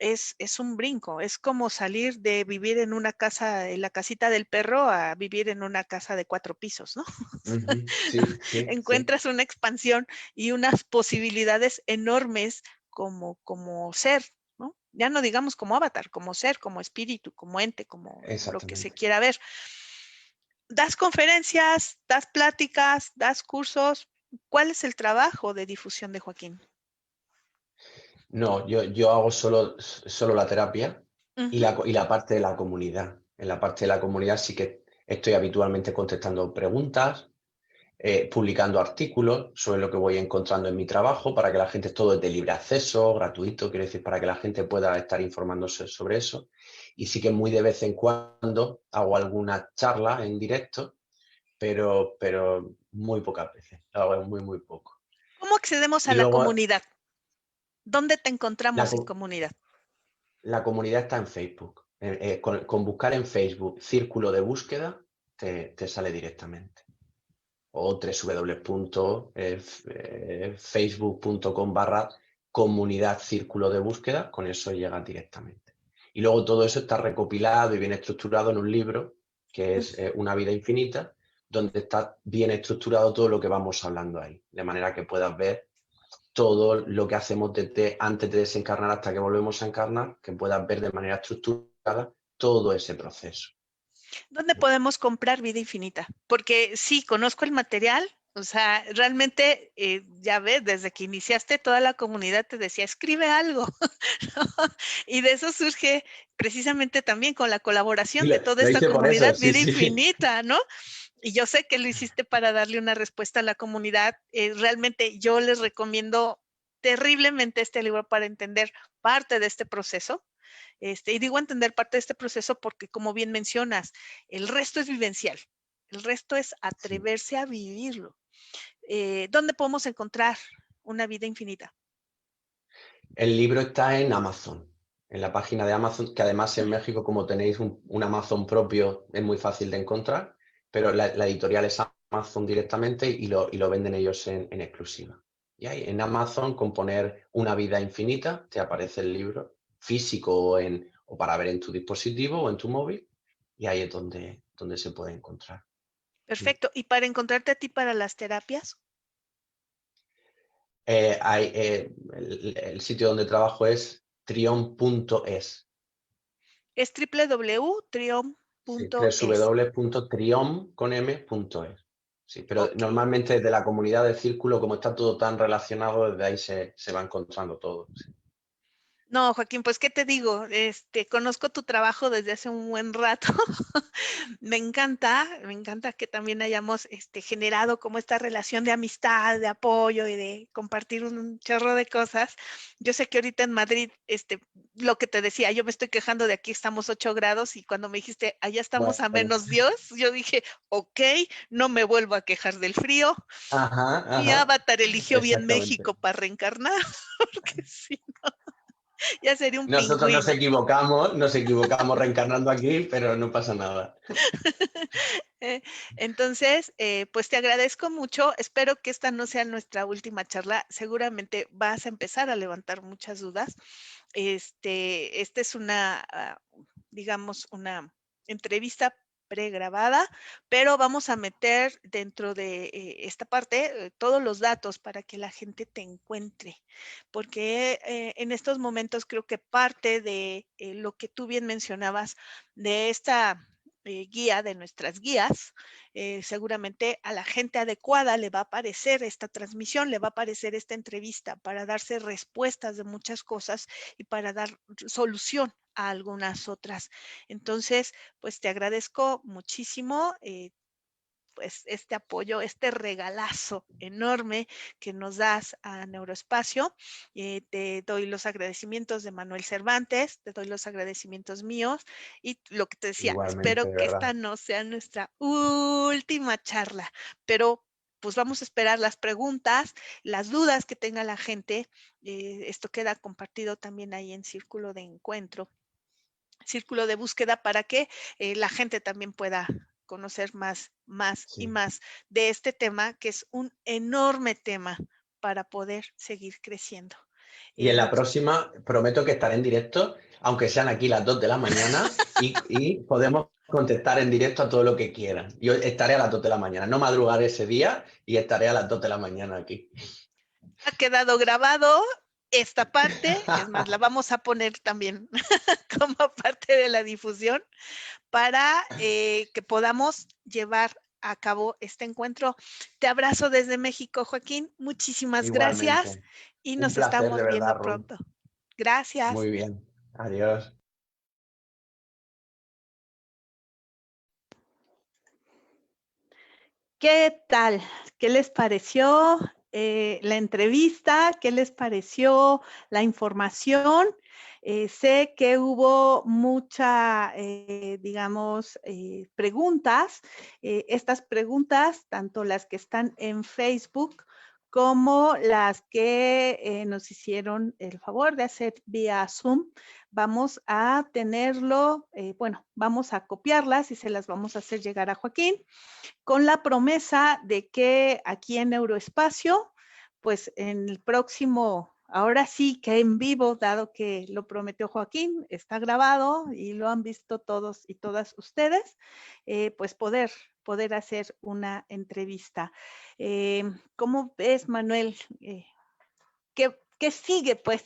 es un brinco. Es como salir de vivir en una casa, en la casita del perro, a vivir en una casa de 4 pisos, ¿no?
Sí, sí, sí.
Encuentras una expansión y unas posibilidades enormes como ser, ¿no? Ya no digamos como avatar, como ser, como espíritu, como ente, como lo que se
Exactamente.
quiera ver. Das conferencias, das pláticas, das cursos. ¿Cuál es el trabajo de difusión de Joaquín?
No, yo hago solo la terapia y
Ujú.
y la parte de la comunidad. En la parte de la comunidad sí que estoy habitualmente contestando preguntas, publicando artículos sobre lo que voy encontrando en mi trabajo para que la gente, todo es de libre acceso, gratuito, quiero decir, para que la gente pueda estar informándose sobre eso. Y sí que muy de vez en cuando hago alguna charla en directo, pero muy pocas veces, lo hago muy, muy poco.
¿Cómo accedemos a
Y
la
luego
comunidad? ¿Dónde te
la,
encontramos en
co-
comunidad?
la comunidad está en Facebook. Con buscar en Facebook Círculo de Búsqueda te sale directamente. O www.facebook.com/comunidad Círculo de Búsqueda, con eso llegas directamente. Y luego todo eso está recopilado y bien estructurado en un libro que es Una vida infinita, donde está bien estructurado todo lo que vamos hablando ahí, de manera que puedas ver todo lo que hacemos desde antes de desencarnar hasta que volvemos a encarnar, que puedas ver de manera estructurada todo ese proceso.
¿Dónde podemos comprar vida infinita? Porque sí, conozco el material, o sea, realmente, ya ves, desde que iniciaste toda la comunidad te decía, escribe algo, ¿no? Y de eso surge precisamente también con la
Y
colaboración de toda
lo
esta
hice por eso,
comunidad
sí,
Vida
sí.
Infinita, ¿no? Y yo sé que lo hiciste para darle una respuesta a la comunidad. Realmente yo les recomiendo terriblemente este libro para entender parte de este proceso. Y digo entender parte de este proceso porque, como bien mencionas, el resto es vivencial. El resto es
Sí.
atreverse a vivirlo. ¿Dónde podemos encontrar una vida infinita?
El libro está en Amazon, en la página de Amazon, que además en México, como tenéis un Amazon propio, es muy fácil de encontrar, pero la editorial es Amazon directamente y lo venden ellos en exclusiva. Y ahí en Amazon, con poner Una vida infinita, te aparece el libro físico o para ver en tu dispositivo o en tu móvil, y ahí es donde se puede encontrar. Mm.
Perfecto. ¿Y para encontrarte a ti para las terapias?
El sitio donde trabajo es trion.es.
Es
Sí,
www.triom.es.
www.triom.es. Sí, pero
Ok.
normalmente desde la comunidad del círculo, como está todo tan relacionado, desde ahí se va encontrando todo. Sí.
No, Joaquín, pues, ¿qué te digo? Conozco tu trabajo desde hace un buen rato. Me encanta que también hayamos generado como esta relación de amistad, de apoyo y de compartir un chorro de cosas. Yo sé que ahorita en Madrid, lo que te decía, yo me estoy quejando de aquí estamos 8 grados y cuando me dijiste, allá estamos a
Bueno,
menos Dios, yo dije, ok, no me vuelvo a quejar del frío.
ajá,
Mi
ajá,
avatar eligió bien
exactamente.
México para reencarnar, porque sí, ya sería un
Nosotros
pingüino.
nos equivocamos reencarnando aquí, pero no pasa nada.
Entonces, pues te agradezco mucho. Espero que esta no sea nuestra última charla. Seguramente vas a empezar a levantar muchas dudas. Esta es digamos, una entrevista pregrabada, pero vamos a meter dentro de esta parte todos los datos para que la gente te encuentre, porque en estos momentos creo que parte de lo que tú bien mencionabas de esta guía, de nuestras guías, seguramente a la gente adecuada le va a aparecer esta transmisión, le va a aparecer esta entrevista para darse respuestas de muchas cosas y para dar solución a algunas otras. Entonces, pues te agradezco muchísimo pues este apoyo, este regalazo enorme que nos das a Neuroespacio. Te doy los agradecimientos de Manuel Cervantes, te doy los agradecimientos míos y lo que te decía,
Igualmente,
espero
de
que
verdad.
esta no sea nuestra última charla, pero pues vamos a esperar las preguntas, las dudas que tenga la gente. Esto queda compartido también ahí en Círculo de Encuentro, Círculo de Búsqueda, para que la gente también pueda conocer más y
Sí.
más de este tema, que es un enorme tema para poder seguir creciendo.
Y en la próxima prometo que estaré en directo, aunque sean aquí las 2 de la mañana, y podemos contestar en directo a todo lo que quieran. Yo estaré a las 2 de la mañana, no madrugaré ese día y estaré a las 2 de la mañana aquí.
Ha quedado grabado esta parte, es más, la vamos a poner también como parte de la difusión para que podamos llevar a cabo este encuentro. Te abrazo desde México, Joaquín. Muchísimas gracias
Igualmente.
y
Un
nos
placer, de
estamos
verdad,
viendo
Ruth.
pronto. Gracias.
Muy bien. Adiós.
¿Qué tal? ¿Qué les pareció la entrevista? ¿Qué les pareció la información? Sé que hubo mucha, digamos, preguntas. Estas preguntas, tanto las que están en Facebook como las que nos hicieron el favor de hacer vía Zoom, vamos a tenerlo, bueno, vamos a copiarlas y se las vamos a hacer llegar a Joaquín, con la promesa de que aquí en Neuroespacio, pues en el próximo, ahora sí que en vivo, dado que lo prometió Joaquín, está grabado y lo han visto todos y todas ustedes, pues poder hacer una entrevista. ¿Cómo ves, Manuel? ¿Qué sigue, pues?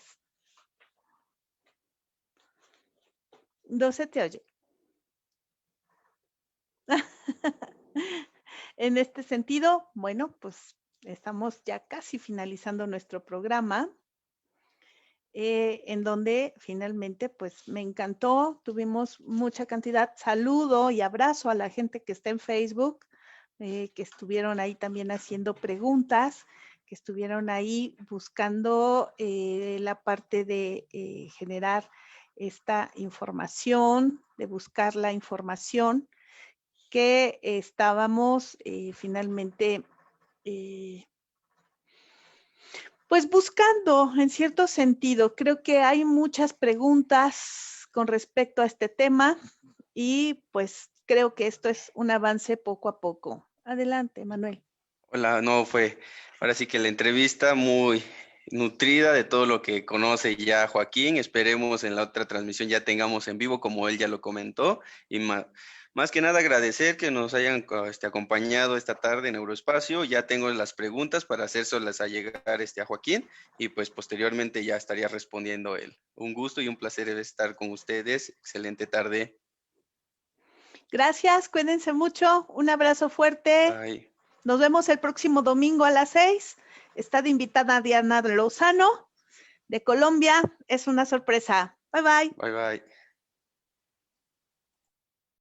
No se te oye. En este sentido, bueno, pues estamos ya casi finalizando nuestro programa, en donde finalmente, pues me encantó, tuvimos mucha cantidad. Saludo y abrazo a la gente que está en Facebook, que estuvieron ahí también haciendo preguntas, que estuvieron ahí buscando la parte de generar esta información, de buscar la información que estábamos finalmente pues buscando en cierto sentido. Creo que hay muchas preguntas con respecto a este tema y pues creo que esto es un avance poco a poco. Adelante, Manuel.
Hola, no, fue ahora sí que la entrevista muy nutrida de todo lo que conoce ya Joaquín. Esperemos en la otra transmisión ya tengamos en vivo, como él ya lo comentó. Y más que nada agradecer que nos hayan acompañado esta tarde en Neuroespacio. Ya tengo las preguntas para hacérselas a llegar a Joaquín y pues posteriormente ya estaría respondiendo él. Un gusto y un placer estar con ustedes. Excelente tarde.
Gracias, cuídense mucho. Un abrazo fuerte.
Bye.
Nos vemos el próximo domingo a las 6. Está de invitada Diana Lozano de Colombia. Es una sorpresa. Bye, bye.
Bye, bye.